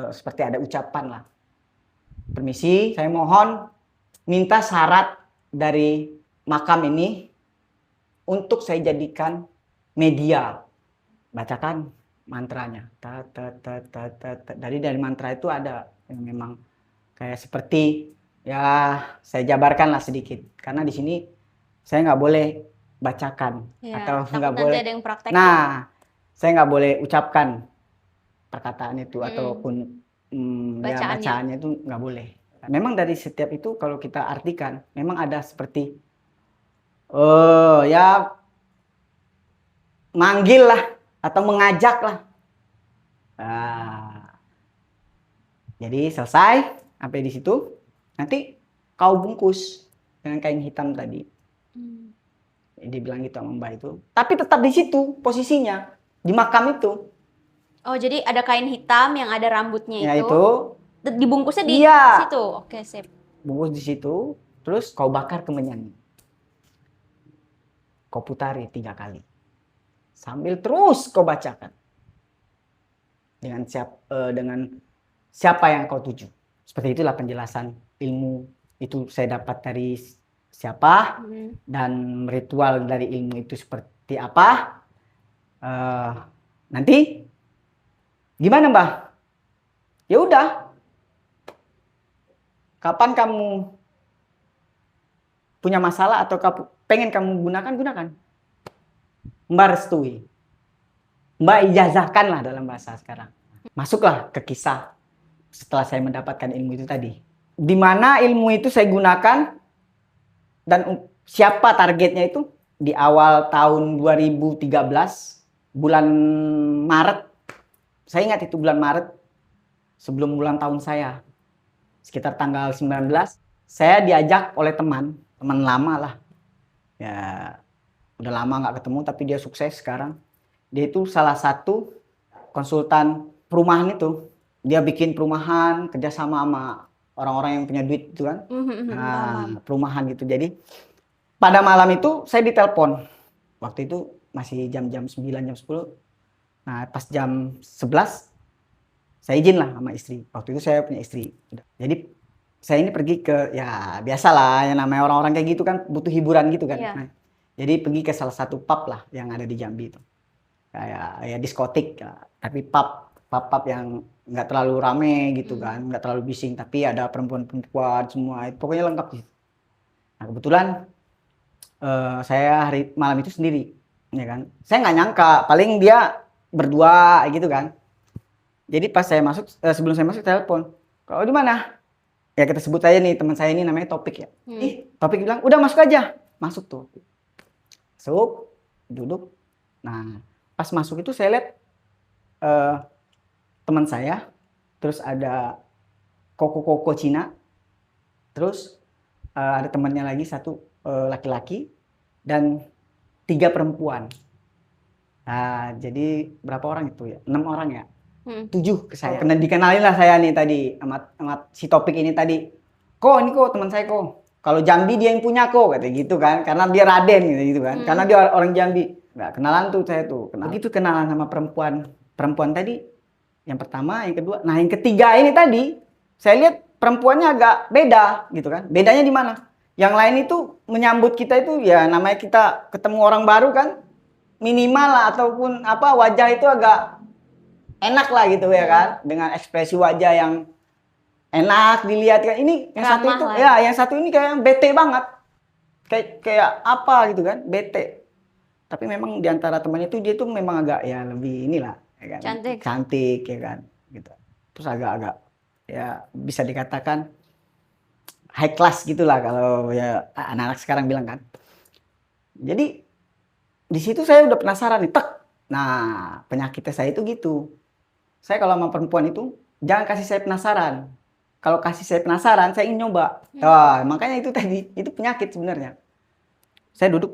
S1: seperti ada ucapan lah. Permisi, saya mohon minta syarat dari makam ini untuk saya jadikan media. Bacakan mantranya. Dari mantra itu ada yang memang kayak seperti ya saya jabarkan lah sedikit. Karena di sini saya nggak boleh bacakan atau nggak boleh.
S2: Ada yang praktek.
S1: Nah, saya nggak boleh ucapkan perkataan itu ataupun bacaannya itu nggak boleh. Memang dari setiap itu kalau kita artikan memang ada seperti ya manggil lah atau mengajak lah. Jadi selesai sampai di situ, nanti kau bungkus dengan kain hitam tadi. Dia bilang gitu sama Mbak itu. Tapi tetap di situ posisinya, di makam itu.
S2: Oh, jadi ada kain hitam yang ada rambutnya
S1: Ya
S2: itu.
S1: itu,
S2: Dibungkusnya di
S1: iya,
S2: situ. Oke, sip.
S1: bungkus di situ, terus kau bakar kemenyan. Kau putari 3 kali. Sambil terus kau bacakan. Dengan siapa yang kau tuju. Seperti itulah penjelasan ilmu itu saya dapat dari siapa dan ritual dari ilmu itu seperti apa. Nanti gimana Mbah? Ya udah. Kapan kamu punya masalah atau pengen kamu gunakan. Mbak restui. Mbak ijazahkan lah dalam bahasa sekarang. Masuklah ke kisah setelah saya mendapatkan ilmu itu tadi. Di mana ilmu itu saya gunakan dan siapa targetnya itu di awal tahun 2013 bulan Maret. Saya ingat itu bulan Maret sebelum ulang tahun saya. Sekitar tanggal 19 saya diajak oleh teman lama lah. Ya udah lama nggak ketemu tapi dia sukses sekarang. Dia itu salah satu konsultan perumahan itu. Dia bikin perumahan kerjasama sama orang-orang yang punya duit itu kan. Nah, perumahan gitu. Jadi pada malam itu saya ditelepon. Waktu itu masih jam-jam 9, jam 10. Nah, pas jam 11 saya izin lah sama istri. Waktu itu saya punya istri. Jadi saya ini pergi ke, ya biasalah yang namanya orang-orang kayak gitu kan butuh hiburan gitu kan.
S2: Iya.
S1: Nah, jadi pergi ke salah satu pub lah yang ada di Jambi itu. Kayak ya diskotik ya. Tapi pub yang nggak terlalu rame gitu kan, nggak terlalu bising, tapi ada perempuan-perempuan semua, pokoknya lengkap gitu. Nah kebetulan saya hari malam itu sendiri, ya kan. Saya nggak nyangka, paling dia berdua gitu kan. Jadi pas saya masuk, sebelum saya masuk telepon, kau di mana? Ya kita sebut aja nih teman saya ini namanya Topik ya. Topik bilang udah masuk aja, masuk tuh, masuk, duduk. Nah pas masuk itu saya lihat teman saya, terus ada koko Cina, terus ada temannya lagi satu laki-laki dan 3 perempuan. Nah, jadi berapa orang itu ya? 6 orang ya? 7 ke saya. Kena dikenalin lah saya nih tadi sama si Topik ini tadi. Kok ini kok teman saya kok. Kalau Jambi dia yang punya kok kata gitu kan, karena dia Raden gitu kan. Karena dia orang Jambi. Nggak kenalan tuh saya tuh. Begitu kenalan sama perempuan tadi. Yang pertama, yang kedua. Nah, yang ketiga ini tadi, saya lihat perempuannya agak beda gitu kan. Bedanya di mana? Yang lain itu menyambut kita itu ya namanya kita ketemu orang baru kan. Minimal lah ataupun apa wajah itu agak enak lah gitu ya kan. Dengan ekspresi wajah yang enak dilihat kan. Ini yang satu itu ya, yang satu ini kayak bete banget. Kayak apa gitu kan, bete. Tapi memang di antara temannya itu dia tuh memang agak ya lebih inilah. Ya kan? Cantik ya kan gitu. Terus agak-agak ya bisa dikatakan high class gitulah kalau ya anak-anak sekarang bilang kan. Jadi di situ saya udah penasaran nih, tek. Nah, penyakitnya saya itu gitu. Saya kalau sama perempuan itu jangan kasih saya penasaran. Kalau kasih saya penasaran, saya ingin nyoba. Wah, makanya itu tadi, itu penyakit sebenarnya. Saya duduk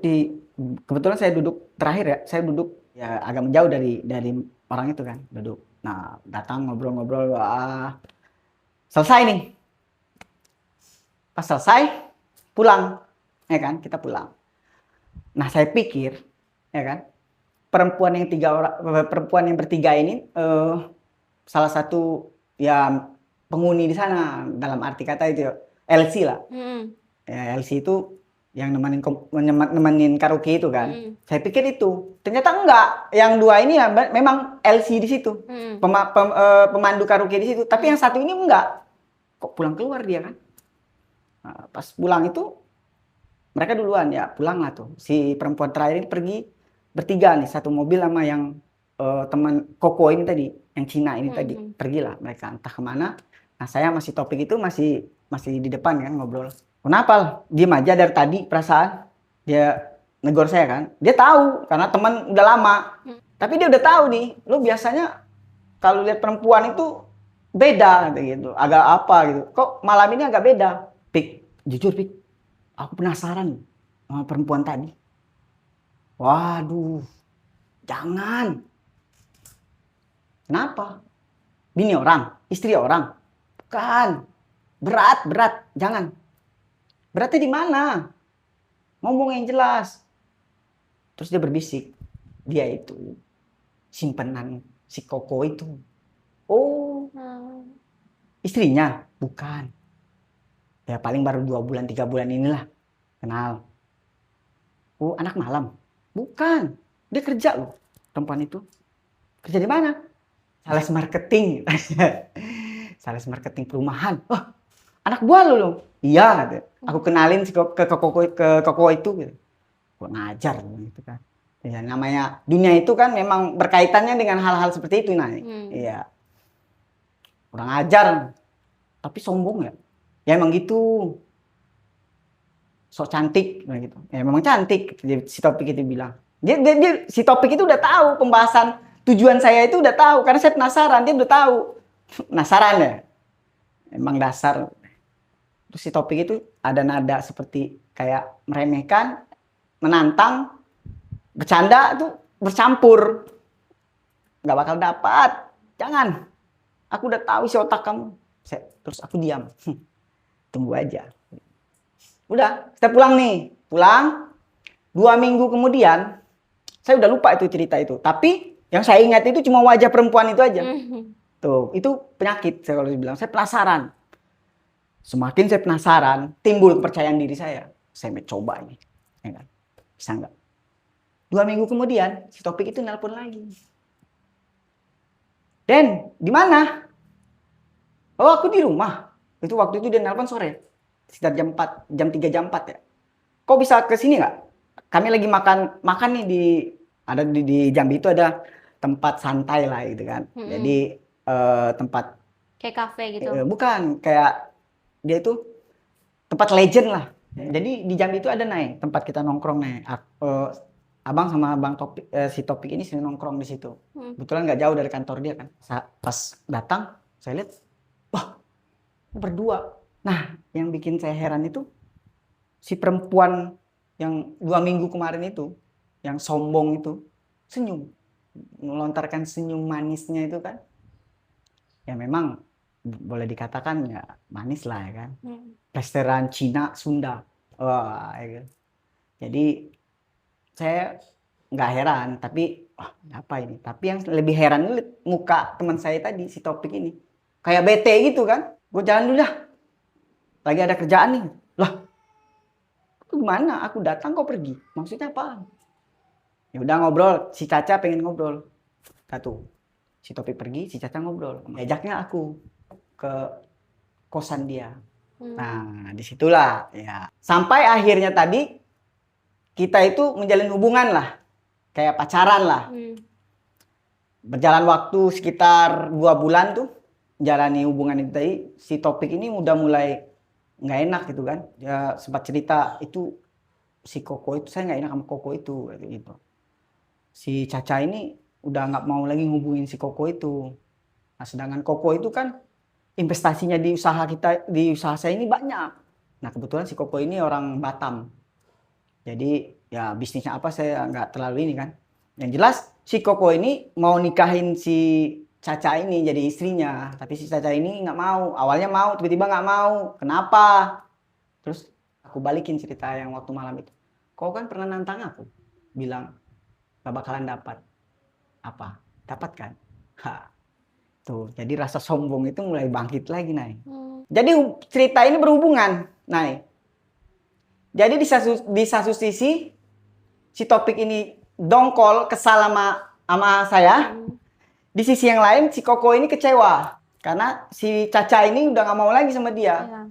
S1: kebetulan saya duduk terakhir ya, saya duduk ya agak menjauh dari orang itu kan, duduk. Nah, datang ngobrol-ngobrol, wah. Selesai nih. Pas selesai, pulang. Ya kan, kita pulang. Nah, saya pikir, ya kan, perempuan yang bertiga ini salah satu ya penghuni di sana dalam arti kata itu LC lah. Ya, LC itu yang nemenin karaoke itu kan. Saya pikir itu. Ternyata enggak. Yang 2 ini ya memang LC di situ. Pemandu karaoke di situ. Tapi yang satu ini enggak. Kok pulang keluar dia kan? Nah, pas pulang itu mereka duluan ya pulang lah tuh. Si perempuan terakhir ini pergi bertiga nih. Satu mobil sama yang teman Koko ini tadi. Yang Cina ini tadi. Pergilah mereka entah kemana. Nah saya masih Topik itu masih di depan kan ngobrol. Kenapa? Diem aja dari tadi perasaan. Dia negor saya kan. Dia tahu karena teman udah lama. Tapi dia udah tahu nih. Lu biasanya kalau lihat perempuan itu beda gitu. Agak apa gitu. Kok malam ini agak beda? Pik, jujur Pik. Aku penasaran sama perempuan tadi. Waduh, jangan. Kenapa? Bini orang, istri orang. Bukan. Berat, jangan. Beratnya di mana? Ngomong yang jelas. Terus dia berbisik. Dia itu simpenan si Koko itu. Oh, istrinya? Bukan. Ya paling baru 2 bulan, 3 bulan inilah kenal. Oh, anak malam? Bukan. Dia kerja loh, perempuan itu. Kerja di mana? Sales marketing. Sales marketing perumahan. Oh, anak buah lu loh. Iya, gitu. Aku kenalin ke Koko itu gitu. Kurang ajar gitu kan. Ya, namanya dunia itu kan memang berkaitannya dengan hal-hal seperti itu, nah. Iya. Kurang ajar. Tapi sombong ya. Ya emang gitu. Sok cantik gitu. Ya memang cantik si Topik itu bilang. Si Topik itu udah tahu pembahasan tujuan saya itu udah tahu karena saya penasaran, dia udah tahu. Penasaran ya. Emang dasar. Terus si Topik itu ada nada seperti kayak meremehkan, menantang, bercanda tuh bercampur. Nggak bakal dapat. Jangan. Aku udah tahu isi otak kamu. Terus aku diam. Tunggu aja. Udah, kita pulang nih. Pulang. 2 minggu kemudian, saya udah lupa itu cerita itu. Tapi yang saya ingat itu cuma wajah perempuan itu aja. Tuh, itu penyakit saya kalau bilang. Saya penasaran. Semakin saya penasaran, timbul kepercayaan diri saya. Saya mencoba ini. Ya kan? Bisa nggak? 2 minggu kemudian, si Topik itu nelpon lagi. Den, di mana? Oh, aku di rumah. Itu waktu itu dia nelpon sore. Sekitar jam 4, jam 3, jam 4 ya. Kok bisa ke sini nggak? Kami lagi makan nih di Jambi itu ada tempat santai lah gitu kan. Jadi tempat
S2: kayak kafe gitu.
S1: Bukan, kayak dia itu tempat legend lah. Jadi di Jambi itu ada tempat kita nongkrong abang sama abang Topik, si Topik ini sering nongkrong di situ. Kebetulan nggak jauh dari kantor dia kan. Pas datang, saya lihat, wah, berdua. Nah, yang bikin saya heran itu si perempuan yang 2 minggu kemarin itu, yang sombong itu, senyum, melontarkan senyum manisnya itu kan. Ya memang boleh dikatakan ya manis lah ya kan. Plesteran Cina Sunda. Wah, ya kan. Jadi saya nggak heran, tapi apa ini? Tapi yang lebih heran itu muka teman saya tadi, si Topik ini. Kayak bete gitu kan. Gue jalan dulu dah. Lagi ada kerjaan nih. Lah, gimana? Aku datang kau pergi. Maksudnya apa? Ya udah ngobrol. Si Caca pengen ngobrol. Satu. Si Topik pergi, si Caca ngobrol. Ajaknya aku ke kosan dia. Nah, disitulah ya. Sampai akhirnya tadi kita itu menjalin hubungan lah. Kayak pacaran lah. Berjalan waktu sekitar 2 bulan tuh. Jalani hubungan itu tadi. Si Topik ini udah mulai nggak enak gitu kan. Ya sempat cerita itu si Koko itu, saya nggak enak sama Koko itu gitu. Si Caca ini udah nggak mau lagi ngubungin si Koko itu. Nah, sedangkan Koko itu kan investasinya di usaha saya ini banyak. Nah, kebetulan si Koko ini orang Batam. Jadi ya bisnisnya apa saya nggak terlalu ini kan. Yang jelas si Koko ini mau nikahin si Caca ini jadi istrinya, tapi si Caca ini nggak mau. Awalnya mau, tiba-tiba nggak mau. Kenapa? Terus aku balikin cerita yang waktu malam itu. Kau kan pernah nantang aku, bilang gak bakalan dapat. Apa? Dapat kan? Tuh, jadi rasa sombong itu mulai bangkit lagi, Nay. Jadi cerita ini berhubungan, Nay. Jadi di satu sisi si Topik ini dongkol, kesal sama saya. Di sisi yang lain, si Koko ini kecewa. Karena si Caca ini udah gak mau lagi sama dia. Ya.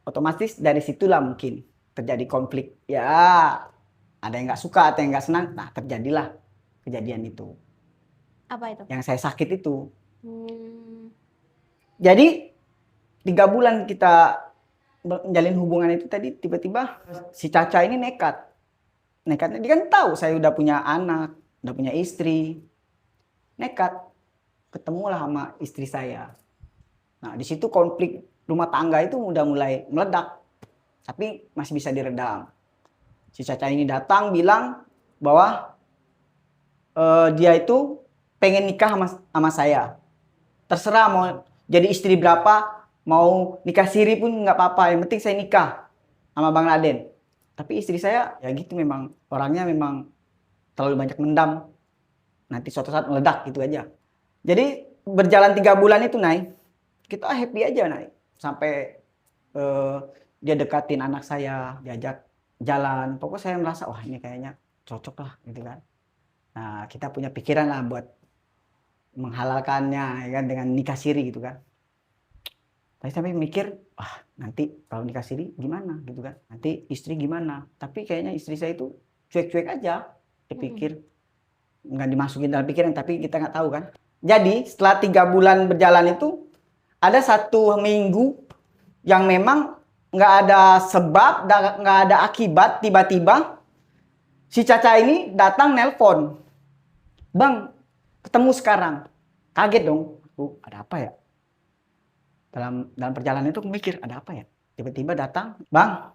S1: Otomatis dari situlah mungkin terjadi konflik. Ya, ada yang gak suka, ada yang gak senang. Nah, terjadilah kejadian itu.
S2: Apa itu?
S1: Yang saya sakit itu. Jadi, 3 bulan kita menjalin hubungan itu tadi, tiba-tiba si Caca ini nekat. Nekatnya, dia kan tahu saya udah punya anak, udah punya istri. Nekat ketemulah sama istri saya. Nah, di situ konflik rumah tangga itu udah mulai meledak, tapi masih bisa diredam. Si Caca ini datang bilang bahwa dia itu pengen nikah sama saya. Terserah mau jadi istri berapa, mau nikah siri pun nggak apa-apa. Yang penting saya nikah sama Bang Raden. Tapi istri saya ya gitu, memang orangnya memang terlalu banyak mendam. Nanti suatu saat meledak gitu aja. Jadi berjalan 3 bulan itu naik, kita happy aja naik. Sampai dia dekatin anak saya, diajak jalan. Pokoknya saya merasa wah ini kayaknya cocok lah gitu kan. Nah kita punya pikiran lah buat menghalalkannya ya kan, dengan nikah siri gitu kan. Tapi sampai mikir, wah nanti kalau nikah siri gimana gitu kan. Nanti istri gimana. Tapi kayaknya istri saya itu cuek-cuek aja. Dipikir, nggak dimasukin dalam pikiran, tapi kita nggak tahu kan. Jadi setelah 3 bulan berjalan itu, ada 1 minggu yang memang nggak ada sebab, nggak ada akibat, tiba-tiba si Caca ini datang nelpon, Bang, ketemu sekarang. Kaget dong, ada apa ya? Dalam perjalanan itu aku mikir, ada apa ya? Tiba-tiba datang, Bang,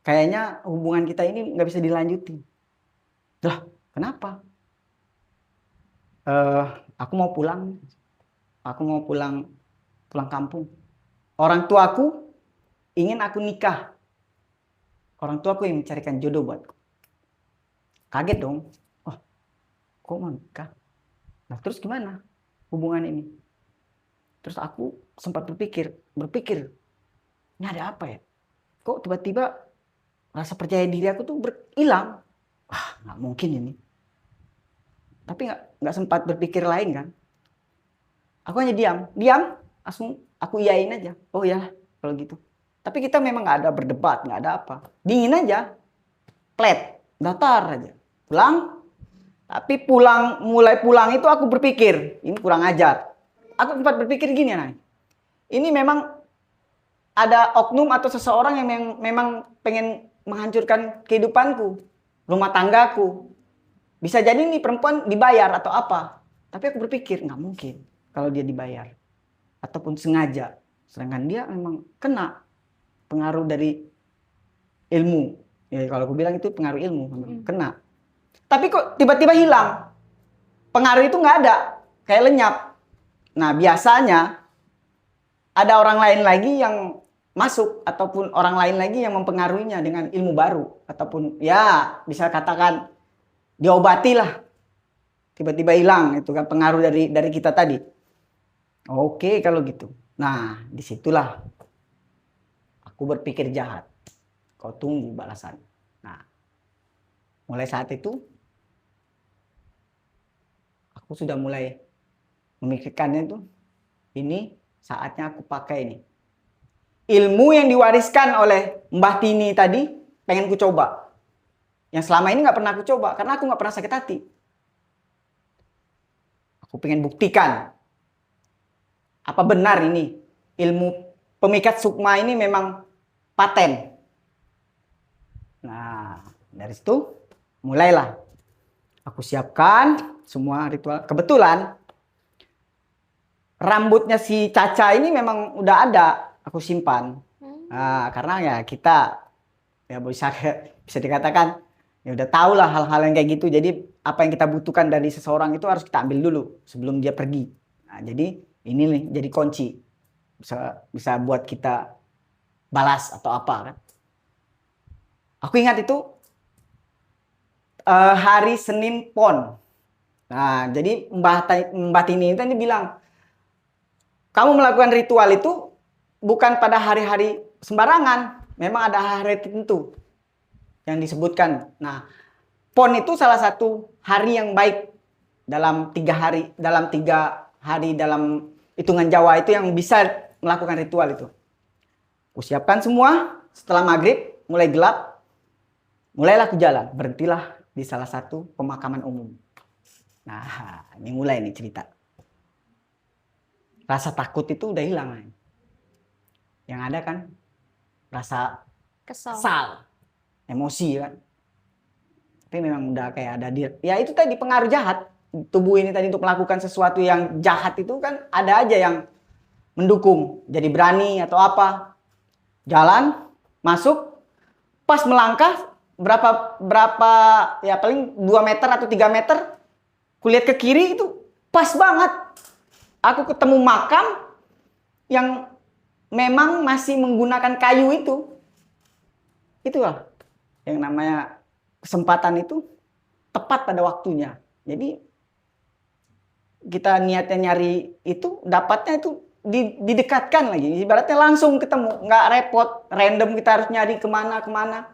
S1: kayaknya hubungan kita ini nggak bisa dilanjutin. Lah, kenapa? Aku mau pulang. Aku mau pulang kampung. Orang tuaku ingin aku nikah. Orang tuaku yang mencarikan jodoh buatku. Kaget dong. Oh, kok mau nikah? Nah, terus gimana hubungan ini? Terus aku sempat berpikir, ini ada apa ya? Kok tiba-tiba rasa percaya diri aku tuh hilang? Wah, nggak mungkin ini. Tapi nggak sempat berpikir lain kan. Aku hanya diam, langsung aku iyain aja. Oh ya, kalau gitu. Tapi kita memang nggak ada berdebat, nggak ada apa. Dingin aja, flat, datar aja. Pulang, tapi mulai pulang itu aku berpikir, ini kurang ajar. Aku sempat berpikir gini, Nay. Ini memang ada oknum atau seseorang yang memang pengen menghancurkan kehidupanku, rumah tanggaku. Bisa jadi nih perempuan dibayar atau apa. Tapi aku berpikir nggak mungkin kalau dia dibayar ataupun sengaja. Sedangkan dia memang kena pengaruh dari ilmu. Ya kalau aku bilang itu pengaruh ilmu, kena. Tapi kok tiba-tiba hilang. Pengaruh itu nggak ada, kayak lenyap. Nah biasanya ada orang lain lagi yang masuk ataupun orang lain lagi yang mempengaruhinya dengan ilmu baru ataupun ya bisa katakan diobati lah, tiba-tiba hilang itu kan pengaruh dari kita tadi. Oke kalau gitu. Nah disitulah aku berpikir jahat. Kau tunggu balasan. Nah mulai saat itu aku sudah mulai memikirkannya itu. Ini saatnya aku pakai ini. Ilmu yang diwariskan oleh Mbah Tini tadi pengen ku coba. Yang selama ini nggak pernah aku coba karena aku nggak pernah sakit hati. Aku pengen buktikan apa benar ini ilmu pemikat sukma ini memang paten. Nah dari situ mulailah aku siapkan semua ritual. Kebetulan rambutnya si Caca ini memang udah ada aku simpan. Nah, karena ya kita ya bisa dikatakan ya udah tahu lah hal-hal yang kayak gitu. Jadi apa yang kita butuhkan dari seseorang itu harus kita ambil dulu sebelum dia pergi. Nah, jadi ini nih jadi kunci bisa buat kita balas atau apa kan. Aku ingat itu hari Senin Pon. Nah, jadi Mbah Tini ini bilang, kamu melakukan ritual itu bukan pada hari-hari sembarangan. Memang ada hari tertentu yang disebutkan. Nah, Pon itu salah satu hari yang baik dalam 3 hari. Dalam 3 hari dalam hitungan Jawa itu yang bisa melakukan ritual itu. Kusiapkan semua. Setelah maghrib mulai gelap. Mulailah aku jalan. Berhentilah di salah satu pemakaman umum. Nah, ini mulai nih cerita. Rasa takut itu udah hilang. Yang ada kan rasa kesal, emosi kan. Tapi memang udah kayak ada ya itu tadi pengaruh jahat. Tubuh ini tadi untuk melakukan sesuatu yang jahat itu kan ada aja yang mendukung. Jadi berani atau apa. Jalan, masuk, pas melangkah berapa ya paling 2 meter atau 3 meter. Kulihat ke kiri itu pas banget. Aku ketemu makam yang memang masih menggunakan kayu itu. Itulah yang namanya kesempatan itu tepat pada waktunya. Jadi kita niatnya nyari itu, dapatnya itu didekatkan lagi. Ibaratnya langsung ketemu, nggak repot, random kita harus nyari kemana.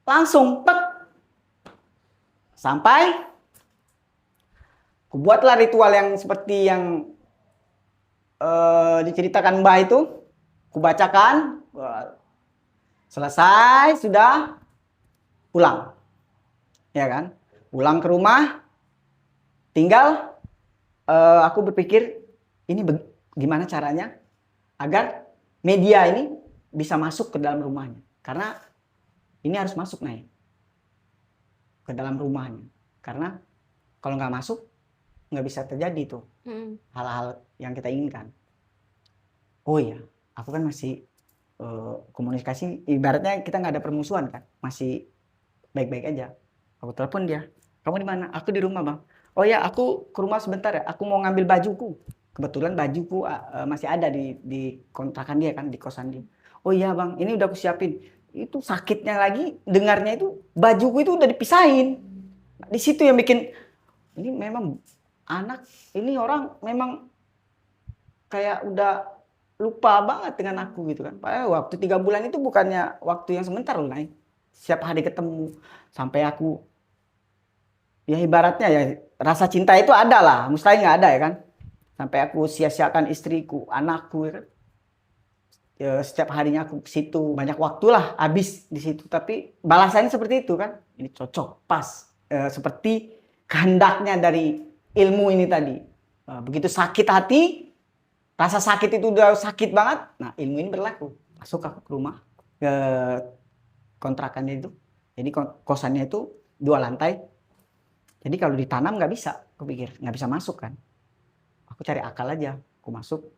S1: Langsung, tek. Sampai, kubuatlah ritual yang seperti yang diceritakan Mbah itu. Kubacakan, selesai, sudah, pulang. Ya kan? Pulang ke rumah, tinggal aku berpikir, ini gimana caranya agar media ini bisa masuk ke dalam rumahnya. Karena ini harus masuk ke dalam rumahnya. Karena kalau nggak masuk, nggak bisa terjadi tuh hal-hal yang kita inginkan. Oh iya, aku kan masih komunikasi, ibaratnya kita nggak ada permusuhan kan, masih baik-baik aja. Aku telepon dia, kamu di mana? Aku di rumah bang. Oh ya, aku ke rumah sebentar ya. Aku mau ngambil bajuku. Kebetulan bajuku masih ada di kontrakan dia kan, di kosan dia. Oh iya bang, ini udah aku siapin. Itu sakitnya lagi, dengarnya itu bajuku itu udah dipisahin. Di situ yang bikin, ini memang anak, ini orang memang kayak udah lupa banget dengan aku gitu kan. Padahal waktu 3 bulan itu bukannya waktu yang sebentar loh, Nay. Setiap hari ketemu. Sampai aku, ya ibaratnya ya rasa cinta itu ada lah, mustahil nggak ada ya kan. Sampai aku sia-siakan istriku, anakku ya kan. Ya, setiap harinya aku ke situ, banyak waktu lah habis di situ. Tapi balasannya seperti itu kan, ini cocok, pas. Seperti kehendaknya dari ilmu ini tadi. Begitu sakit hati, rasa sakit itu udah sakit banget, nah ilmu ini berlaku. Masuk aku ke rumah, ke kontrakannya itu. Jadi kosannya itu 2 lantai. Jadi kalau ditanam nggak bisa, aku pikir nggak bisa masuk kan. Aku cari akal aja, aku masuk,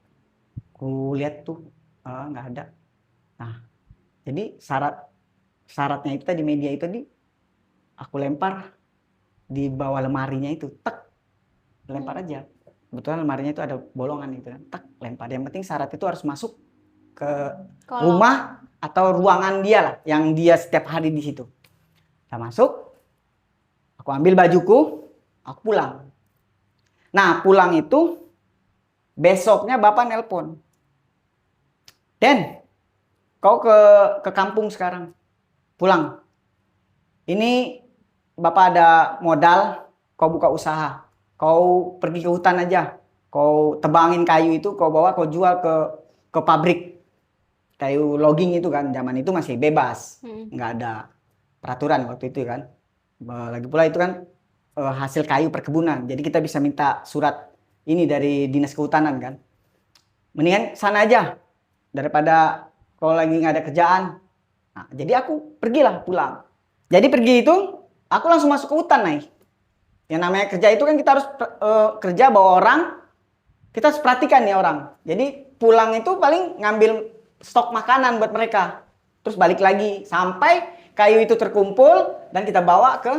S1: aku lihat tuh nggak ada. Nah, jadi syaratnya itu tadi, media itu tadi, aku lempar di bawah lemarinya itu, tek, lempar aja. Kebetulan lemarinya itu ada bolongan itu kan, tek, lempar. Yang penting syarat itu harus masuk ke rumah atau ruangan dia lah, yang dia setiap hari di situ. Kita masuk, aku ambil bajuku, aku pulang. Nah, pulang itu besoknya bapak nelpon. Den, kau ke kampung sekarang. Pulang. Ini bapak ada modal, kau buka usaha. Kau pergi ke hutan aja. Kau tebangin kayu itu, kau bawa, kau jual ke pabrik. Kayu logging itu kan, zaman itu masih bebas. Nggak ada peraturan waktu itu kan. Lagi pula itu kan hasil kayu perkebunan. Jadi kita bisa minta surat ini dari dinas kehutanan kan. Mendingan sana aja daripada kalau lagi nggak ada kerjaan. Nah, jadi aku pergilah pulang. Jadi pergi itu aku langsung masuk ke hutan, Nay. Yang namanya kerja itu kan kita harus kerja bawa orang. Kita harus perhatikan nih orang. Jadi pulang itu paling ngambil stok makanan buat mereka. Terus balik lagi sampai kayu itu terkumpul dan kita bawa ke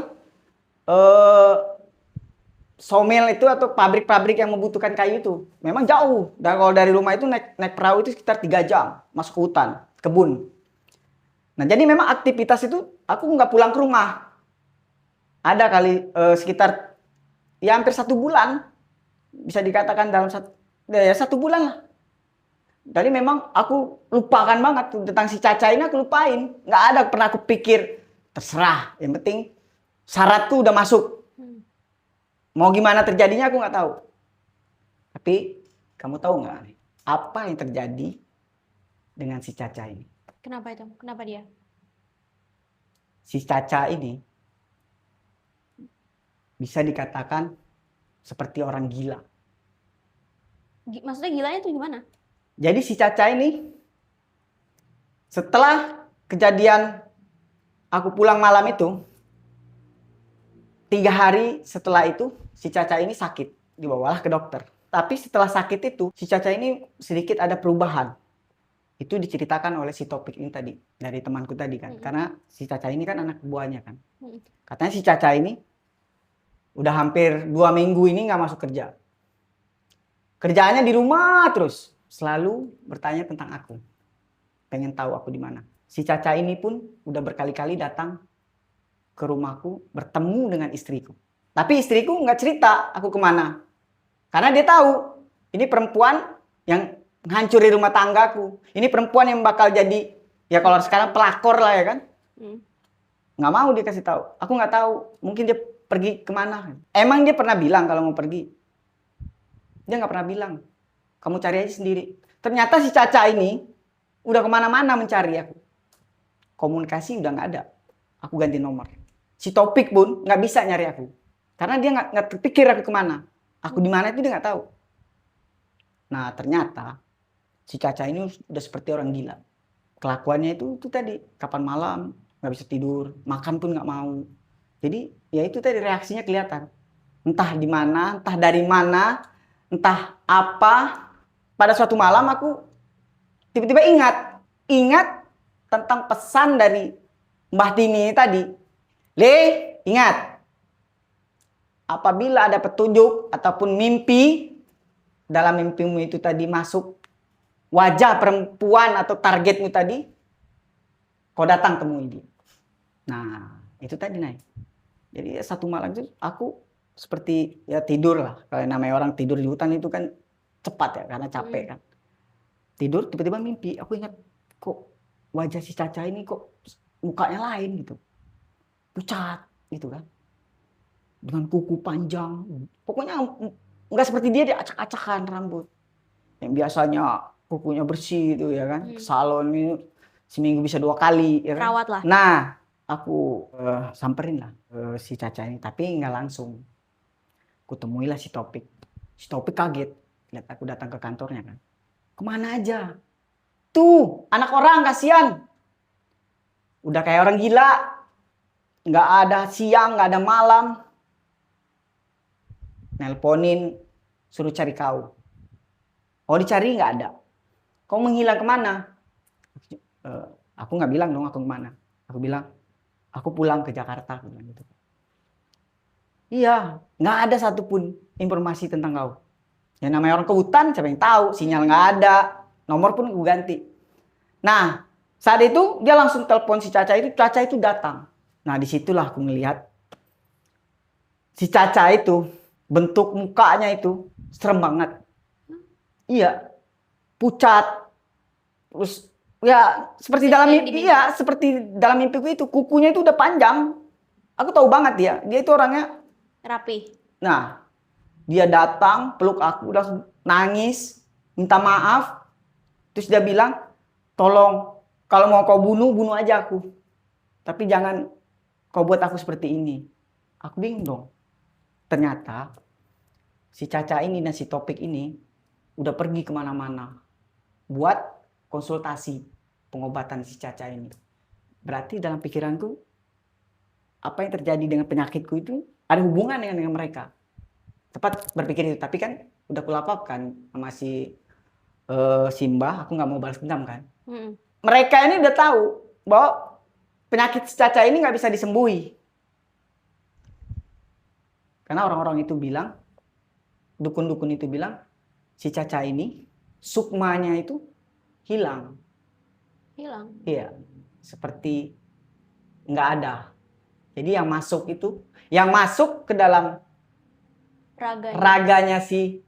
S1: sawmill itu atau pabrik-pabrik yang membutuhkan kayu itu. Memang jauh. Dan kalau dari rumah itu naik perahu itu sekitar 3 jam masuk ke hutan, kebun. Nah, jadi memang aktivitas itu aku nggak pulang ke rumah. Ada kali sekitar ya hampir 1 bulan. Bisa dikatakan dalam 1 bulan lah. Jadi memang aku lupakan banget tentang si Caca ini, aku lupain. Nggak ada pernah aku pikir, terserah. Yang penting syarat tuh udah masuk. Mau gimana terjadinya aku nggak tahu. Tapi kamu tahu nggak nih, apa yang terjadi dengan si Caca ini?
S2: Kenapa itu? Kenapa dia?
S1: Si Caca ini bisa dikatakan seperti orang gila.
S2: Maksudnya gilanya tuh gimana?
S1: Jadi si Caca ini setelah kejadian aku pulang malam itu, 3 hari setelah itu si Caca ini sakit, dibawalah ke dokter. Tapi setelah sakit itu si Caca ini sedikit ada perubahan. Itu diceritakan oleh si Topik ini tadi, dari temanku tadi kan. Karena si Caca ini kan anak buahnya kan. Katanya si Caca ini udah hampir 2 minggu ini nggak masuk kerja. Kerjaannya di rumah terus. Selalu bertanya tentang aku. Pengen tahu aku di mana. Si Caca ini pun udah berkali-kali datang ke rumahku bertemu dengan istriku. Tapi istriku nggak cerita aku kemana. Karena dia tahu ini perempuan yang menghancuri rumah tanggaku. Ini perempuan yang bakal jadi, ya kalau sekarang pelakor lah ya kan. Nggak mau dia kasih tahu. Aku nggak tahu. Mungkin dia pergi kemana. Emang dia pernah bilang kalau mau pergi? Dia nggak pernah bilang. Kamu cari aja sendiri. Ternyata si Caca ini udah kemana-mana mencari aku. Komunikasi udah nggak ada. Aku ganti nomor. Si Topik pun nggak bisa nyari aku. Karena dia nggak terpikir aku kemana. Aku di mana itu dia nggak tahu. Nah ternyata si Caca ini udah seperti orang gila. Kelakuannya itu tadi. Kapan malam nggak bisa tidur. Makan pun nggak mau. Jadi ya itu tadi reaksinya kelihatan. Entah di mana, entah dari mana, entah apa. Pada suatu malam aku tiba-tiba ingat tentang pesan dari Mbah Tini tadi. Le, ingat. Apabila ada petunjuk ataupun mimpi, dalam mimpimu itu tadi masuk wajah perempuan atau targetmu tadi, kau datang temui dia. Nah, itu tadi naik. Jadi satu malam itu aku seperti ya tidur lah. Kalau namanya orang tidur di hutan itu kan cepat ya karena capek kan. Tidur tiba-tiba mimpi. Aku ingat kok wajah si Caca ini kok mukanya lain gitu. Pucat gitu kan. Dengan kuku panjang. Pokoknya nggak seperti dia acak-acakan rambut. Yang biasanya kukunya bersih itu ya kan. Ke salon ini seminggu bisa 2 kali ya kan.
S2: Rawat lah.
S1: Nah, aku samperin lah si Caca ini, tapi nggak langsung. Kutemuilah si Topik. Si Topik kaget lihat aku datang ke kantornya kan. Kemana aja? Tuh, anak orang kasihan. Udah kayak orang gila. Nggak ada siang, nggak ada malam. Nelponin, suruh cari kau. Oh dicari nggak ada. Kau menghilang kemana? Aku nggak bilang dong aku kemana. Aku bilang, aku pulang ke Jakarta. Gitu. Iya, nggak ada satupun informasi tentang kau. Ya namanya orang ke hutan, siapa yang tahu? Sinyal nggak ada, nomor pun gue ganti. Nah, saat itu dia langsung telepon si Caca itu. Caca itu datang. Nah, disitulah aku ngelihat si Caca itu bentuk mukanya itu serem banget. Iya, pucat. Terus ya seperti dalam mimpi, iya seperti dalam mimpiku itu kukunya itu udah panjang. Aku tahu banget dia itu orangnya
S2: rapi.
S1: Nah, dia datang peluk aku langsung nangis, minta maaf. Terus dia bilang, "Tolong kalau mau kau bunuh aja aku. Tapi jangan kau buat aku seperti ini." Aku bingung dong. Ternyata si Caca ini dan si Topik ini udah pergi kemana-mana buat konsultasi pengobatan si Caca ini. Berarti dalam pikiranku apa yang terjadi dengan penyakitku itu ada hubungan dengan mereka. Tepat berpikir itu, tapi kan udah kulapapkan sama si Simbah, aku nggak mau balas dendam kan. Mereka ini udah tahu bahwa penyakit si Caca ini nggak bisa disembuhi. Karena orang-orang itu bilang, dukun-dukun itu bilang, si Caca ini sukmanya itu hilang.
S2: Hilang?
S1: Iya, seperti nggak ada. Jadi yang masuk ke dalam raganya si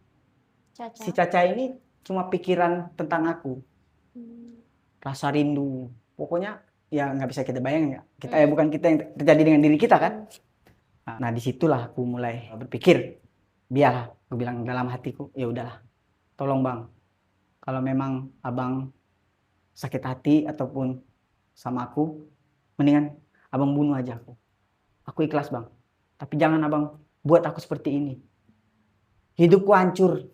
S1: Caca ini cuma pikiran tentang aku. Rasa rindu. Pokoknya ya nggak bisa kita bayangin ya. Kita ya bukan kita yang terjadi dengan diri kita kan. Nah disitulah aku mulai berpikir, biarlah, aku bilang dalam hatiku, ya udahlah, tolong bang, kalau memang abang sakit hati ataupun sama aku, mendingan abang bunuh aja aku. Aku ikhlas bang, tapi jangan abang buat aku seperti ini. Hidupku hancur,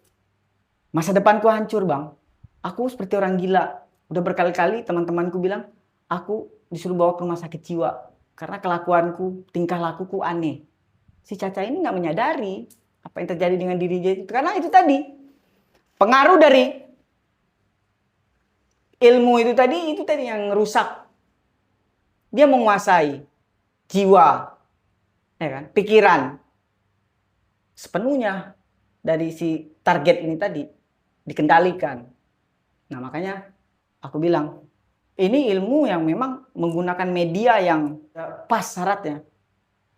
S1: masa depanku hancur bang. Aku seperti orang gila. Udah berkali-kali teman-temanku bilang, aku disuruh bawa ke rumah sakit jiwa. Karena kelakuanku, tingkah lakuku aneh. Si Caca ini nggak menyadari apa yang terjadi dengan diri dia itu. Karena itu tadi, pengaruh dari ilmu itu tadi yang rusak. Dia menguasai jiwa, ya kan, pikiran sepenuhnya dari si target ini tadi dikendalikan. Nah, makanya aku bilang ini ilmu yang memang menggunakan media yang pas syaratnya.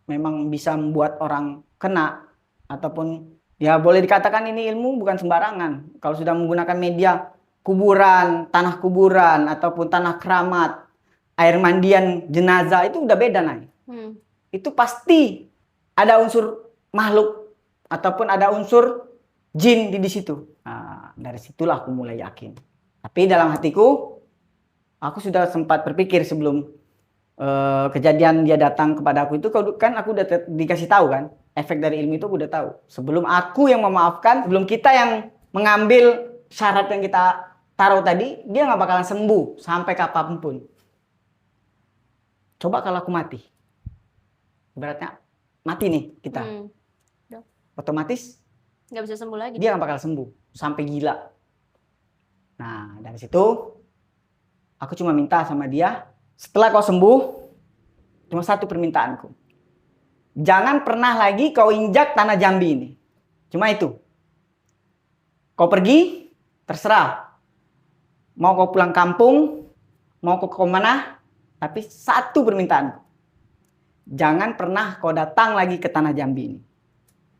S1: Memang bisa membuat orang kena ataupun ya boleh dikatakan ini ilmu bukan sembarangan. Kalau sudah menggunakan media kuburan, tanah kuburan ataupun tanah keramat, air mandian jenazah itu udah beda, Nay. Itu pasti ada unsur makhluk ataupun ada unsur jin di situ. Nah, dari situlah aku mulai yakin. Tapi dalam hatiku, aku sudah sempat berpikir sebelum kejadian dia datang kepada aku itu, kan aku udah dikasih tahu kan, efek dari ilmu itu aku udah tahu. Sebelum aku yang memaafkan, sebelum kita yang mengambil syarat yang kita taruh tadi, dia nggak bakalan sembuh sampai kapanpun. Coba kalau aku mati, ibaratnya mati nih kita, otomatis
S2: nggak bisa sembuh lagi.
S1: Dia nggak bakal sembuh sampai gila. Nah, dari situ aku cuma minta sama dia, setelah kau sembuh, cuma satu permintaanku. Jangan pernah lagi kau injak tanah Jambi ini. Cuma itu. Kau pergi, terserah. Mau kau pulang kampung, mau kau kemana, tapi satu permintaanku. Jangan pernah kau datang lagi ke tanah Jambi ini.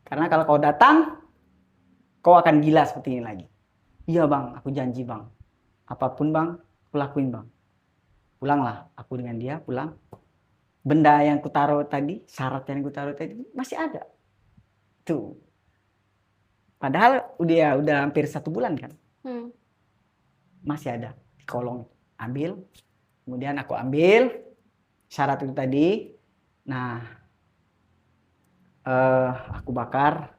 S1: Karena kalau kau datang, kau akan gila seperti ini lagi. Iya bang, aku janji bang. Apapun bang, aku lakuin bang. Pulanglah, aku dengan dia pulang. Benda yang kutaruh tadi, syarat yang kutaruh tadi masih ada. Tuh. Padahal udah hampir 1 bulan kan. Masih ada di kolong. Ambil. Kemudian aku ambil syarat itu tadi. Nah, aku bakar.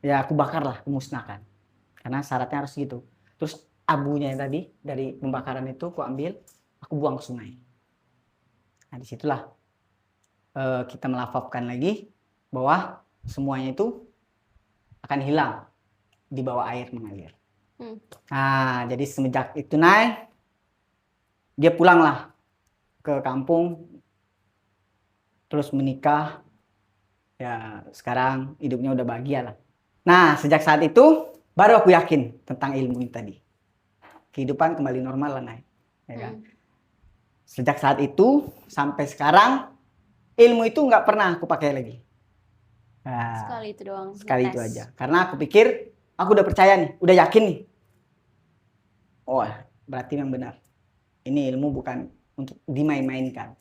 S1: Ya aku bakarlah, aku musnahkan. Karena syaratnya harus gitu. Terus abunya yang tadi dari pembakaran itu aku ambil, aku buang ke sungai. Nah disitulah kita melafazkan lagi bahwa semuanya itu akan hilang di bawah air mengalir. Nah jadi semenjak itu Nay, dia pulanglah ke kampung, terus menikah. Ya sekarang hidupnya udah bahagia lah. Nah sejak saat itu baru aku yakin tentang ilmu ini tadi. Kehidupan kembali normal lah Nay. Ya kan? Sejak saat itu sampai sekarang ilmu itu nggak pernah aku pakai lagi. Nah,
S2: sekali itu doang.
S1: Sekali itu aja. Karena aku pikir aku udah percaya nih, udah yakin nih. Oh berarti yang benar. Ini ilmu bukan untuk dimain-mainkan.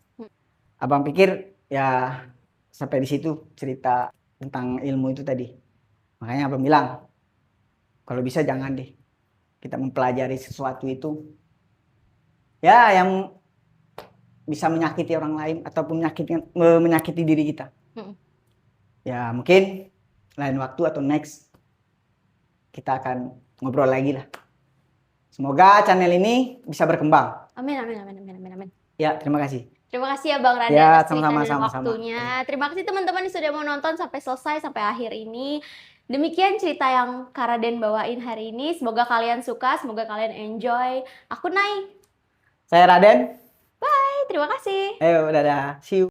S1: Abang pikir ya sampai di situ cerita tentang ilmu itu tadi. Makanya abang bilang kalau bisa jangan deh kita mempelajari sesuatu itu ya yang bisa menyakiti orang lain ataupun menyakiti diri kita. Ya mungkin lain waktu atau next kita akan ngobrol lagi lah. Semoga channel ini bisa berkembang.
S2: Amin, amin, amin, amin, amin, amin.
S1: Ya terima kasih.
S2: Terima kasih ya Bang Raden
S1: Ya,
S2: atas cerita dan
S1: sama-sama.
S2: waktunya. Terima kasih teman-teman yang sudah mau nonton sampai selesai, sampai akhir ini. Demikian cerita yang Kak Raden bawain hari ini. Semoga kalian suka, semoga kalian enjoy. Aku Nay.
S1: Saya Raden.
S2: Bye, terima kasih.
S1: Ayo, dadah. See you.